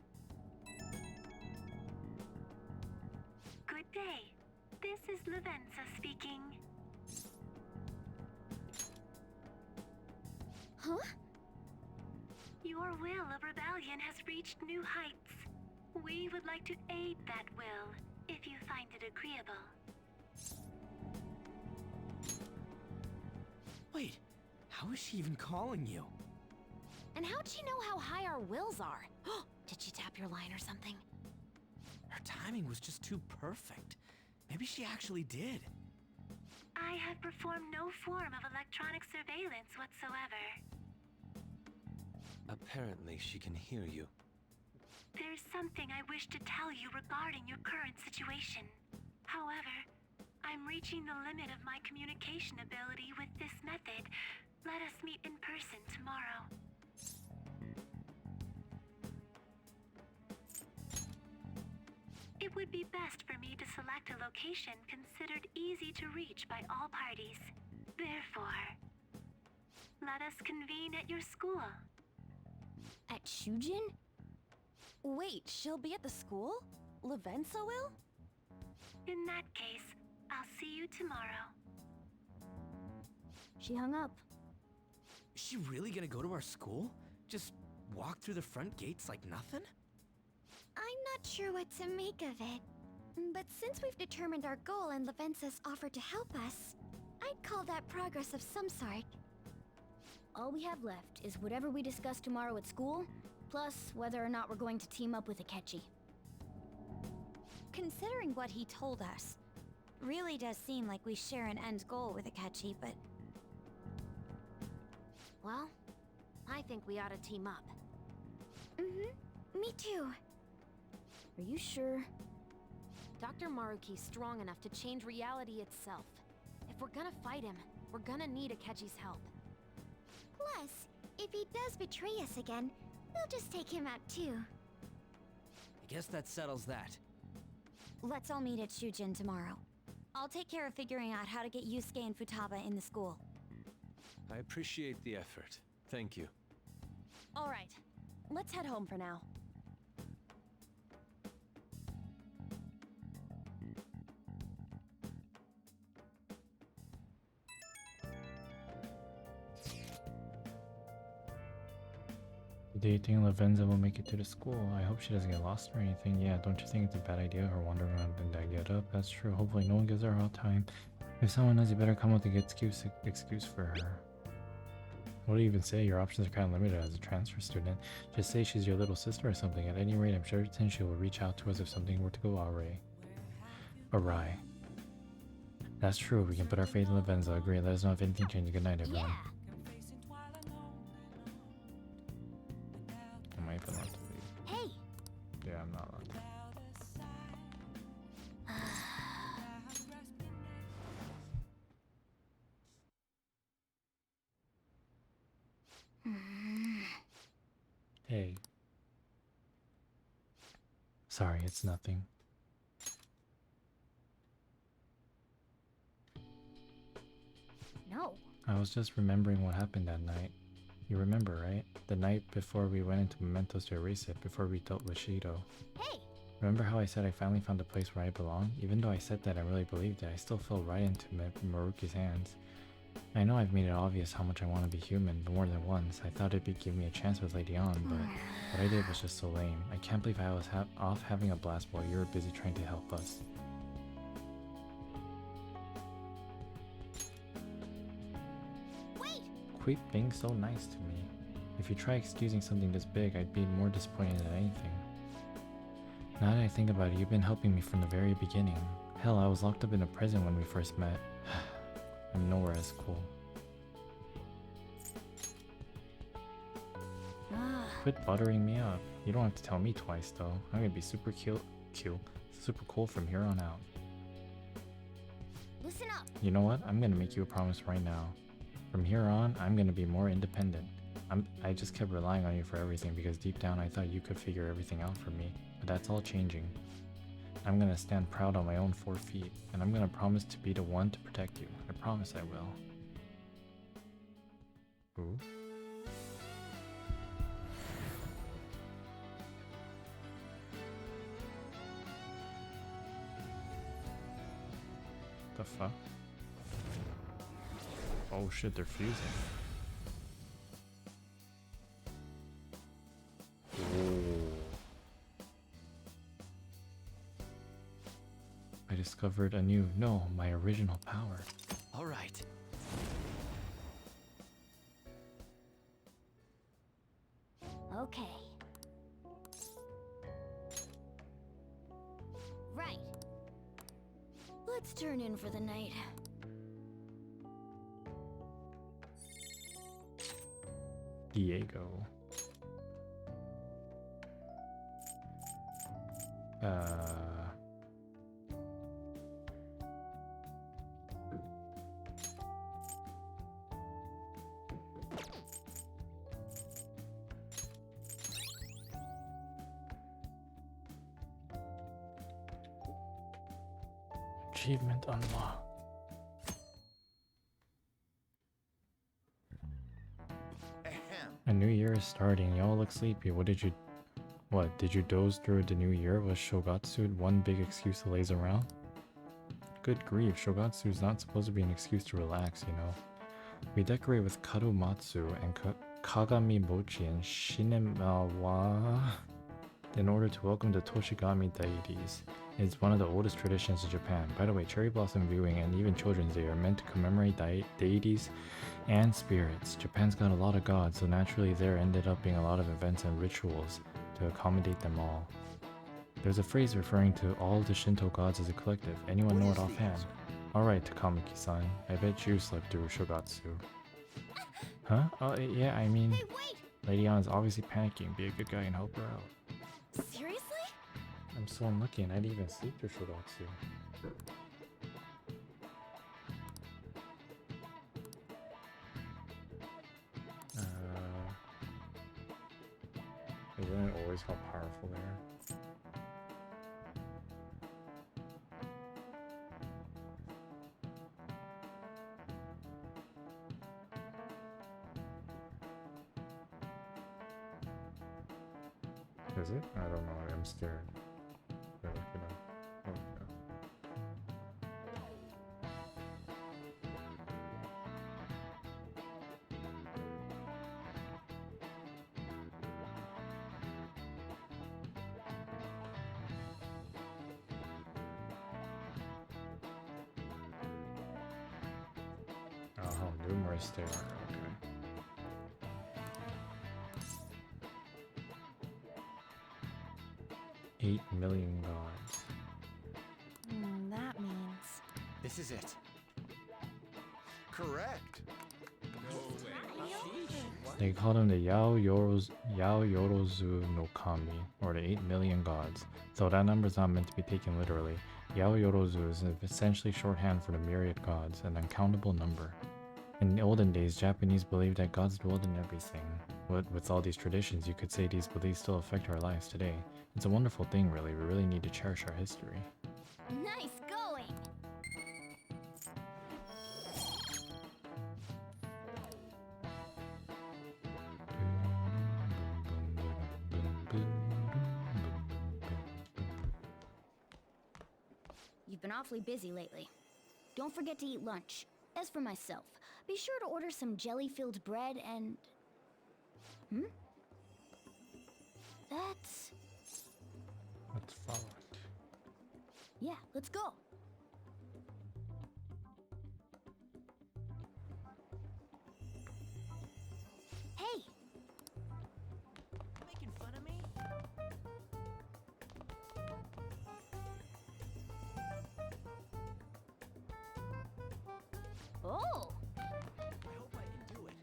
Good day. This is Lavenza speaking. Huh? Your will of rebellion has reached new heights. We would like to aid that will, if you find it agreeable. Wait, how is she even calling you? And how'd she know how high our wills are? Did she tap your line or something? Her timing was just too perfect. Maybe she actually did. I have performed no form of electronic surveillance whatsoever. Apparently, she can hear you. There's something I wish to tell you regarding your current situation. However, I'm reaching the limit of my communication ability with this method. Let us meet in person tomorrow. It would be best for me to select a location considered easy to reach by all parties. Therefore, let us convene at your school. At Shujin? Wait, she'll be at the school? Lavenza will? In that case, I'll see you tomorrow. She hung up. Is she really gonna go to our school? Just walk through the front gates like nothing? I'm not sure what to make of it. But since we've determined our goal and Lavenza's offered to help us, I'd call that progress of some sort. All we have left is whatever we discuss tomorrow at school, plus whether or not we're going to team up with Akechi. Considering what he told us, really does seem like we share an end goal with Akechi, but... Well, I think we ought to team up. Mm-hmm. Me too. Are you sure? Dr. Maruki's strong enough to change reality itself. If we're gonna fight him, we're gonna need Akechi's help. Plus, if he does betray us again, we'll just take him out too. I guess that settles that. Let's all meet at Shujin tomorrow. I'll take care of figuring out how to get Yusuke and Futaba in the school. I appreciate the effort. Thank you. All right, let's head home for now. Do you think Lavenza will make it to the school? I hope she doesn't get lost or anything. Yeah, don't you think it's a bad idea, her wandering around and I get up? That's true. Hopefully no one gives her a hard time. If someone does, you better come with a good excuse for her. What do you even say? Your options are kind of limited as a transfer student. Just say she's your little sister or something. At any rate, I'm certain she will reach out to us if something were to go awry. That's true. We can put our faith in Lavenza. Agree. Let us know if anything changes. Good night, everyone. Am I even allowed to leave? Hey! Yeah, I'm not allowed to. Hey. Sorry, it's nothing. No. I was just remembering what happened that night. You remember, right? The night before we went into Mementos to erase it, before we dealt with Shido. Hey! Remember how I said I finally found a place where I belong? Even though I said that I really believed it, I still fell right into Maruki's hands. I know I've made it obvious how much I want to be human, more than once. I thought it'd give me a chance with Lady On, but what I did was just so lame. I can't believe I was off having a blast while you were busy trying to help us. Wait! Quit being so nice to me. If you try excusing something this big, I'd be more disappointed than anything. Now that I think about it, you've been helping me from the very beginning. Hell, I was locked up in a prison when we first met. I'm nowhere as cool. Quit buttering me up. You don't have to tell me twice though. I'm gonna be super super cool from here on out. Listen up. You know what? I'm gonna make you a promise right now. From here on, I'm gonna be more independent. I just kept relying on you for everything because deep down I thought you could figure everything out for me. But that's all changing. I'm gonna stand proud on my own 4 feet, and I'm gonna promise to be the one to protect you. I promise I will. Ooh. The fuck? Oh shit, they're fusing. I discovered a new, my original power. All right. Okay. Right. Let's turn in for the night. Diego. Achievement unlocked. A new year is starting. Y'all look sleepy. Did you doze through the new year? Was Shogatsu one big excuse to laze around? Good grief, Shogatsu's not supposed to be an excuse to relax, you know. We decorate with karumatsu and kagami mochi and shinemawa in order to welcome the Toshigami deities. It's one of the oldest traditions in Japan. By the way, cherry blossom viewing and even Children's Day are meant to commemorate deities and spirits. Japan's got a lot of gods, so naturally there ended up being a lot of events and rituals to accommodate them all. There's a phrase referring to all the Shinto gods as a collective. Anyone know it offhand? Alright, Takamaki-san. I bet you slept through Shogatsu. Huh? Oh, yeah, I mean... Hey, wait! Lady Anna's obviously panicking. Be a good guy and help her out. Seriously? I'm so unlucky and I didn't even sleep through Shogatsu. Isn't it always how powerful they are? Is it? I don't know. I'm scared. Better look it up. Oh, yeah. Oh, how numerous they are. Okay. $8 million gods. That means... This is it. Correct. They call them the Yao-Yorozu no Kami, or the 8 million gods. Though that number is not meant to be taken literally, Yao-Yorozu is essentially shorthand for the myriad gods, an uncountable number. In the olden days, Japanese believed that gods dwelled in everything. With all these traditions, you could say these beliefs still affect our lives today. It's a wonderful thing, really. We really need to cherish our history. Nice going! You've been awfully busy lately. Don't forget to eat lunch. As for myself, be sure to order some jelly-filled bread and... That's... Let's follow it. Yeah, let's go. Hey! Making fun of me? Oh! I hope I can do it.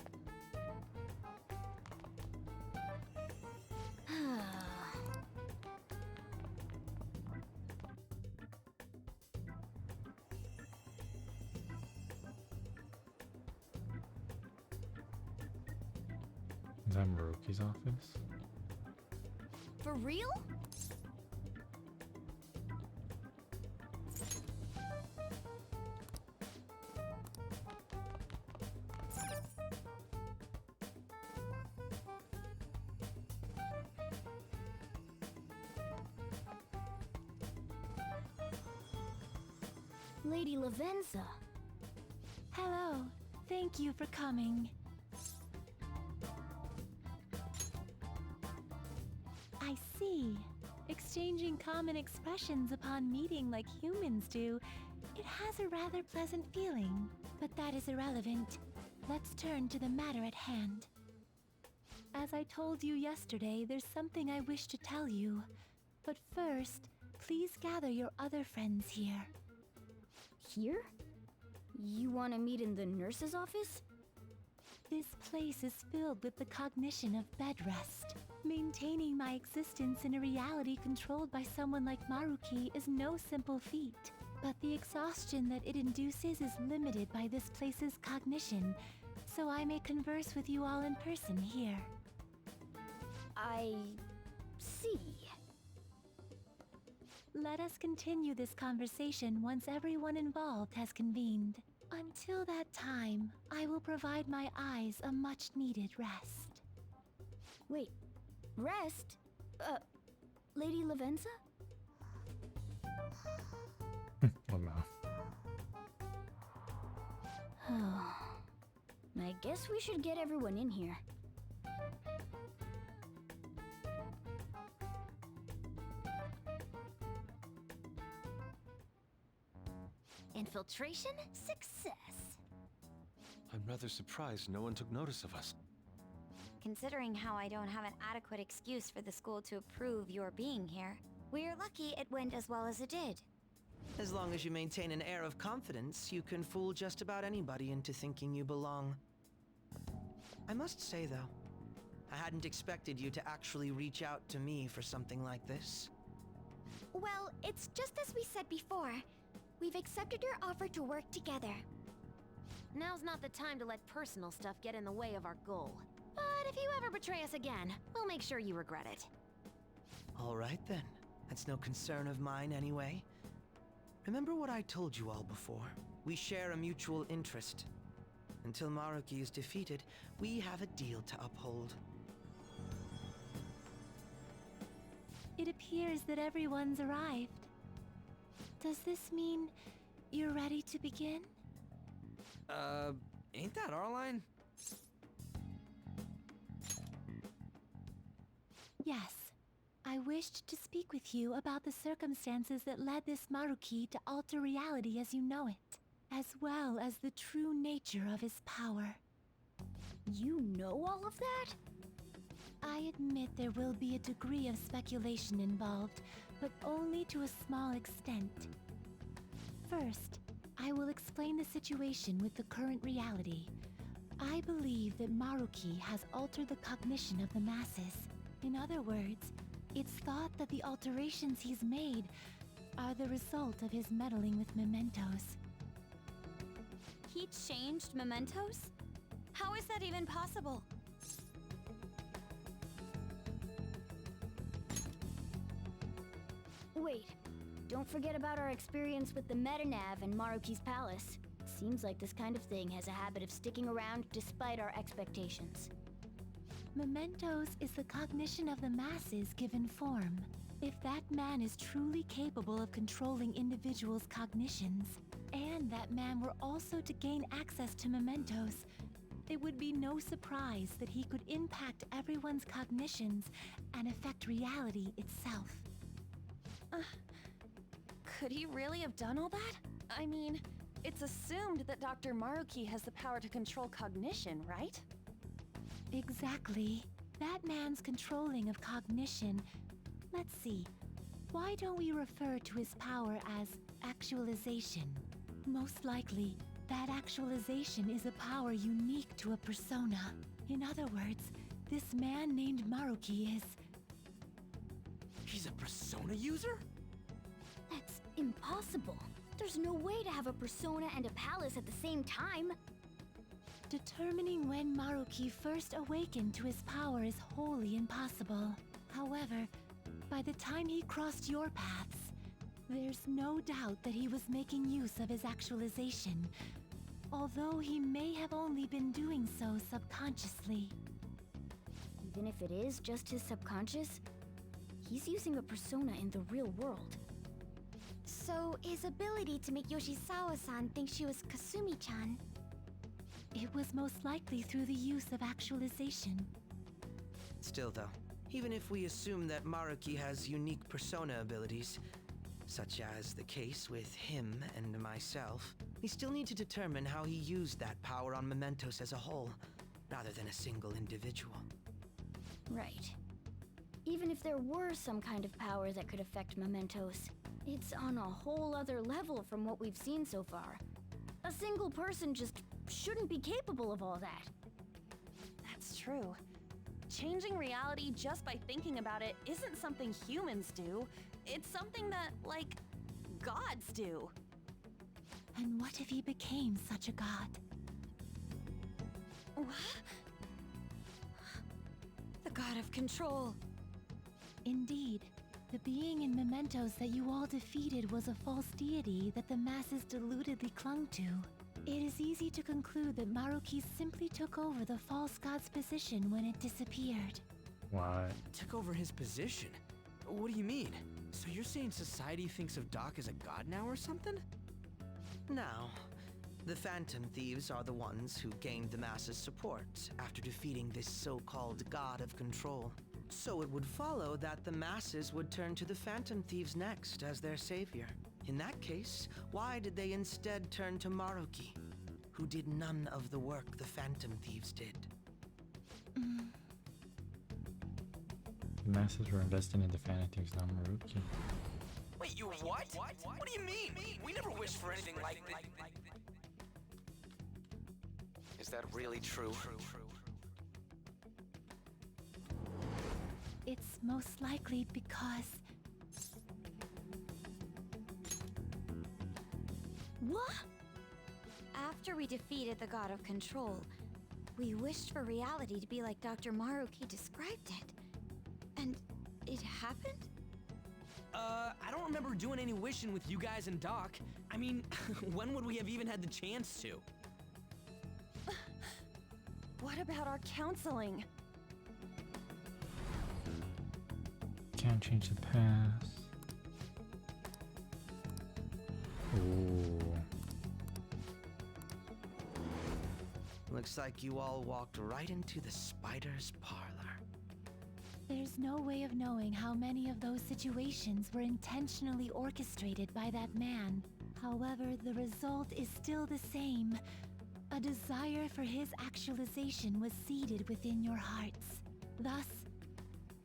Is that Maruki's office? For real? Lady Lavenza. Hello. Thank you for coming. I see. Exchanging common expressions upon meeting like humans do, it has a rather pleasant feeling. But that is irrelevant. Let's turn to the matter at hand. As I told you yesterday, there's something I wish to tell you. But first, please gather your other friends here. Here? You want to meet in the nurse's office? This place is filled with the cognition of bed rest. Maintaining my existence in a reality controlled by someone like Maruki is no simple feat. But the exhaustion that it induces is limited by this place's cognition, so I may converse with you all in person here. I... see. Let us continue this conversation once everyone involved has convened. Until that time, I will provide my eyes a much-needed rest. Wait, rest? Lady Lavenza? Oh no. Guess we should get everyone in here. Infiltration success. I'm rather surprised no one took notice of us. Considering how I don't have an adequate excuse for the school to approve your being here, we're lucky it went as well as it did. As long as you maintain an air of confidence, you can fool just about anybody into thinking you belong. I must say, though, I hadn't expected you to actually reach out to me for something like this. Well, it's just as we said before. We've accepted your offer to work together. Now's not the time to let personal stuff get in the way of our goal. But if you ever betray us again, we'll make sure you regret it. All right, then. That's no concern of mine, anyway. Remember what I told you all before. We share a mutual interest. Until Maruki is defeated, we have a deal to uphold. It appears that everyone's arrived. Does this mean you're ready to begin? Ain't that our line? Yes. I wished to speak with you about the circumstances that led this Maruki to alter reality as you know it, as well as the true nature of his power. You know all of that? I admit there will be a degree of speculation involved, but only to a small extent. First, I will explain the situation with the current reality. I believe that Maruki has altered the cognition of the masses. In other words, it's thought that the alterations he's made are the result of his meddling with mementos. He changed mementos? How is that even possible? Wait, don't forget about our experience with the Metanav and Maruki's palace. Seems like this kind of thing has a habit of sticking around despite our expectations. Mementos is the cognition of the masses given form. If that man is truly capable of controlling individuals' cognitions, and that man were also to gain access to mementos, it would be no surprise that he could impact everyone's cognitions and affect reality itself. Could he really have done all that? I mean, it's assumed that Dr. Maruki has the power to control cognition, right? Exactly. That man's controlling of cognition. Let's see. Why don't we refer to his power as actualization? Most likely, that actualization is a power unique to a persona. In other words, this man named Maruki is... He's a persona user? That's impossible. There's no way to have a persona and a palace at the same time. Determining when Maruki first awakened to his power is wholly impossible. However, by the time he crossed your paths, there's no doubt that he was making use of his actualization, although he may have only been doing so subconsciously. Even if it is just his subconscious, he's using a persona in the real world. So, his ability to make Yoshizawa-san think she was Kasumi-chan. It was most likely through the use of actualization. Still, though, even if we assume that Maruki has unique persona abilities, such as the case with him and myself, we still need to determine how he used that power on mementos as a whole, rather than a single individual. Right. Even if there were some kind of power that could affect mementos, it's on a whole other level from what we've seen so far. A single person just shouldn't be capable of all that. That's true. Changing reality just by thinking about it isn't something humans do. It's something that, like, gods do. And what if he became such a god? What? The god of control. Indeed. The being in mementos that you all defeated was a false deity that the masses deludedly clung to. It is easy to conclude that Maruki simply took over the false god's position when it disappeared. What? Took over his position? What do you mean? So you're saying society thinks of Doc as a god now or something? Now, The Phantom Thieves are the ones who gained the masses' support after defeating this so-called God of Control. So it would follow that the masses would turn to the Phantom Thieves next as their savior. In that case, why did they instead turn to Maruki, who did none of the work the Phantom Thieves did? The masses were invested in the Phantom Thieves, not Maruki. Wait, you what? What do you mean? We never wished for anything like this. Is that really true? It's most likely because... What? After we defeated the God of Control, we wished for reality to be like Dr. Maruki described it. And it happened? I don't remember doing any wishing with you guys and Doc. I mean, when would we have even had the chance to? What about our counseling? Can't change the past. Ooh. Looks like you all walked right into the spider's parlor. There's no way of knowing how many of those situations were intentionally orchestrated by that man. However, the result is still the same. A desire for his actualization was seeded within your hearts. Thus,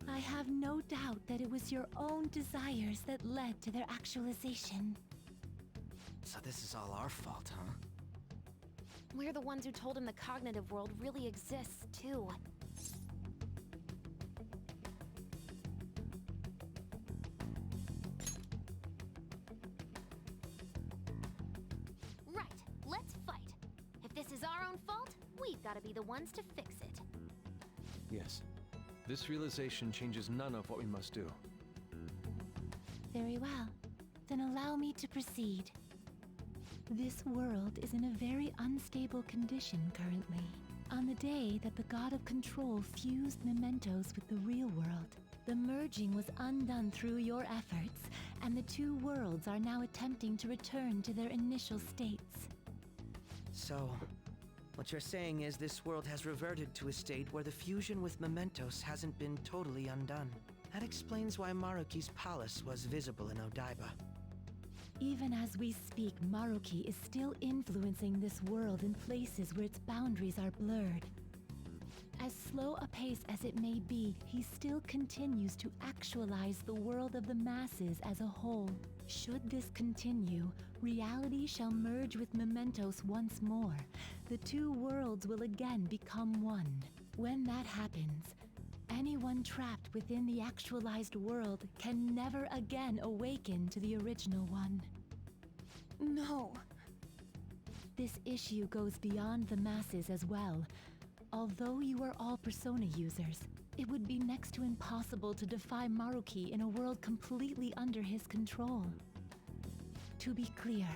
I have no doubt that it was your own desires that led to their actualization. So this is all our fault, huh? We're the ones who told him the cognitive world really exists, too. Right, let's fight. If this is our own fault, we've got to be the ones to fix it. Yes. This realization changes none of what we must do. Very well. Then allow me to proceed. This world is in a very unstable condition currently. On the day that the God of Control fused mementos with the real world, the merging was undone through your efforts, and the two worlds are now attempting to return to their initial states. So, what you're saying is this world has reverted to a state where the fusion with mementos hasn't been totally undone. That explains why Maruki's palace was visible in Odaiba. Even as we speak, Maruki is still influencing this world in places where its boundaries are blurred. As slow a pace as it may be, he still continues to actualize the world of the masses as a whole. Should this continue, reality shall merge with mementos once more. The two worlds will again become one. When that happens, anyone trapped within the actualized world can never again awaken to the original one. No. This issue goes beyond the masses as well. Although you are all Persona users, it would be next to impossible to defy Maruki in a world completely under his control. To be clear,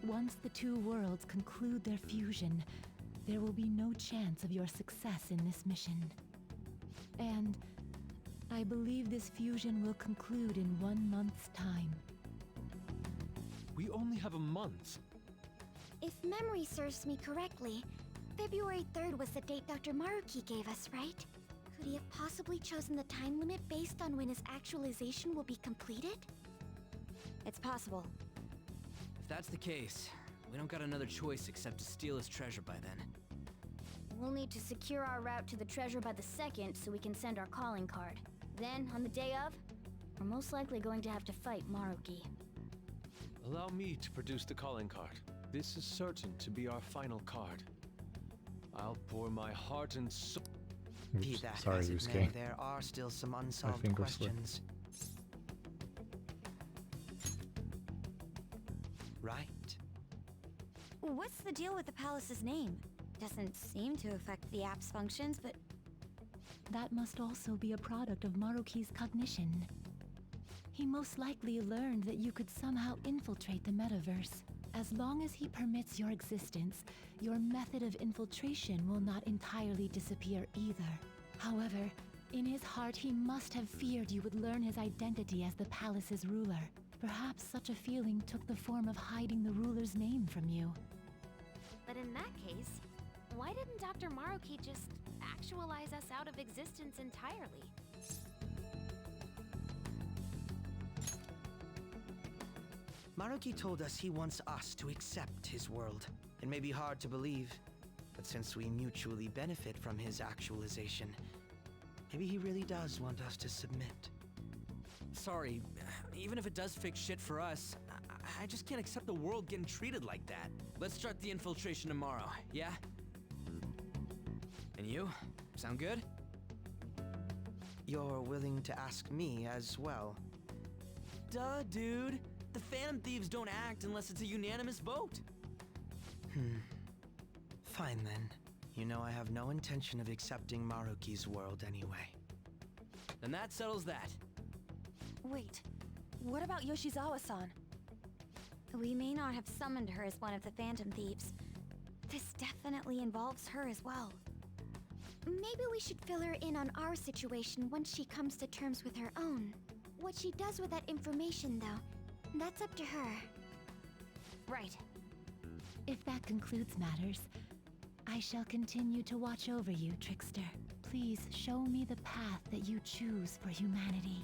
once the two worlds conclude their fusion, there will be no chance of your success in this mission. And I believe this fusion will conclude in 1 month's time. We only have a month. If memory serves me correctly, February 3rd was the date Dr. Maruki gave us, right? Could he have possibly chosen the time limit based on when his actualization will be completed? It's possible. If that's the case, we don't got another choice except to steal his treasure by then. We'll need to secure our route to the treasure by the 2nd so we can send our calling card. Then, on the day of, we're most likely going to have to fight Maruki. Allow me to produce the calling card. This is certain to be our final card. I'll pour my heart and soul. Be that sorry, as it Yusuke. may, there are still some unsolved finger slipped. questions. Right. What's the deal with the palace's name? Doesn't seem to affect the app's functions, but... That must also be a product of Maruki's cognition. He most likely learned that you could somehow infiltrate the metaverse. As long as he permits your existence, your method of infiltration will not entirely disappear either. However, in his heart he must have feared you would learn his identity as the palace's ruler. Perhaps such a feeling took the form of hiding the ruler's name from you. But in that case, why didn't Dr. Maruki just actualize us out of existence entirely? Maruki told us he wants us to accept his world. It may be hard to believe, but since we mutually benefit from his actualization, maybe he really does want us to submit. Sorry, even if it does fix shit for us, I just can't accept the world getting treated like that. Let's start the infiltration tomorrow, yeah? And you? Sound good? You're willing to ask me as well. Duh, dude. The Phantom Thieves don't act unless it's a unanimous vote. Fine then. You know I have no intention of accepting Maruki's world anyway. Then that settles that. Wait, what about Yoshizawa-san? We may not have summoned her as one of the Phantom Thieves. This definitely involves her as well. Maybe we should fill her in on our situation once she comes to terms with her own. What she does with that information, though, that's up to her. Right. If that concludes matters, I shall continue to watch over you, Trickster. Please show me the path that you choose for humanity.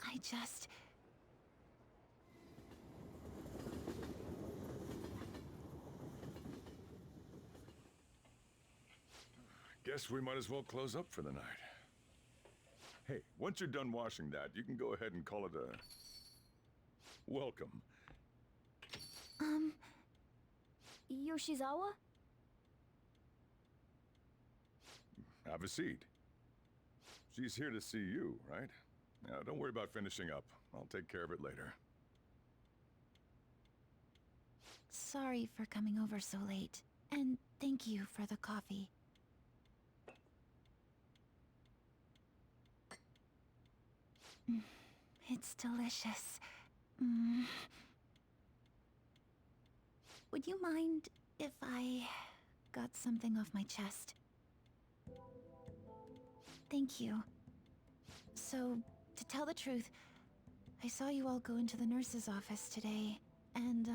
I just... Guess we might as well close up for the night. Hey, once you're done washing that, you can go ahead and call it a... welcome. Yoshizawa? Have a seat. She's here to see you, right? Now, don't worry about finishing up. I'll take care of it later. Sorry for coming over so late. And thank you for the coffee. It's delicious. Would you mind if I got something off my chest? Thank you. So, to tell the truth, I saw you all go into the nurse's office today, and,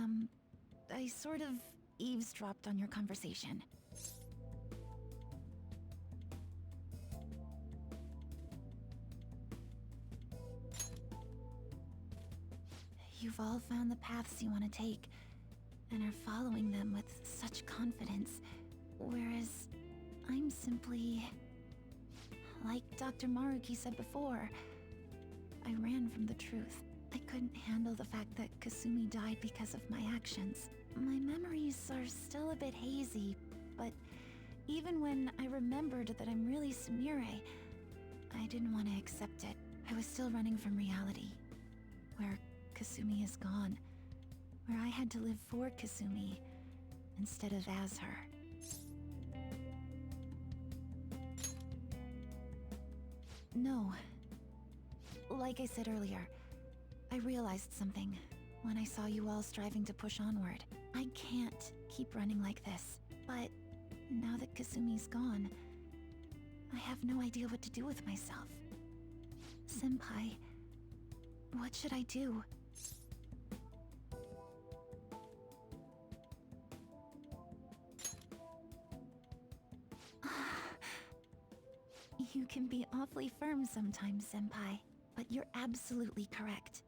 I sort of eavesdropped on your conversation. You've all found the paths you want to take, and are following them with such confidence, whereas I'm simply... like Dr. Maruki said before, I ran from the truth. I couldn't handle the fact that Kasumi died because of my actions. My memories are still a bit hazy, but even when I remembered that I'm really Sumire, I didn't want to accept it. I was still running from reality, where Kasumi is gone, where I had to live for Kasumi instead of as her. No. Like I said earlier, I realized something when I saw you all striving to push onward. I can't keep running like this, but now that Kasumi's gone, I have no idea what to do with myself. Senpai, what should I do? You can be awfully firm sometimes, Senpai, but you're absolutely correct.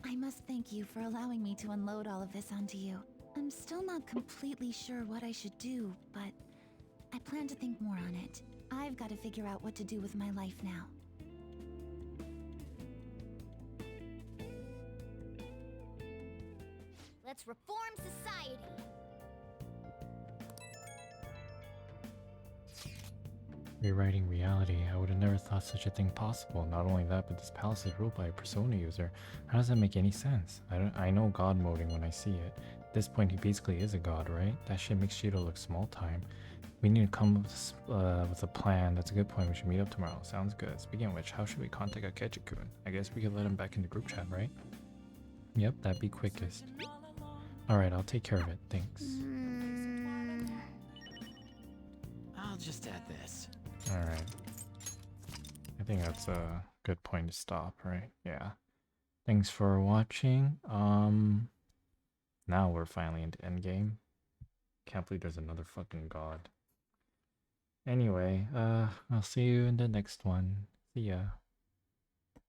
I must thank you for allowing me to unload all of this onto you. I'm still not completely sure what I should do, but I plan to think more on it. I've got to figure out what to do with my life now. Let's reform society. Rewriting reality, I would have never thought such a thing possible. Not only that, but this palace is ruled by a Persona user. How does that make any sense? I know god moding when I see it. At this point, he basically is a god, right? That shit makes Shido look small time. We need to come up with a plan. That's a good point. We should meet up tomorrow. Sounds good. Speaking of which, how should we contact Akechi-kun? I guess we could let him back in the group chat, right? Yep, that'd be quickest. Alright, I'll take care of it. Thanks. I'll just add this. Alright. I think that's a good point to stop, right? Yeah. Thanks for watching. Now we're finally into endgame. Can't believe there's another fucking god. Anyway, I'll see you in the next one. See ya.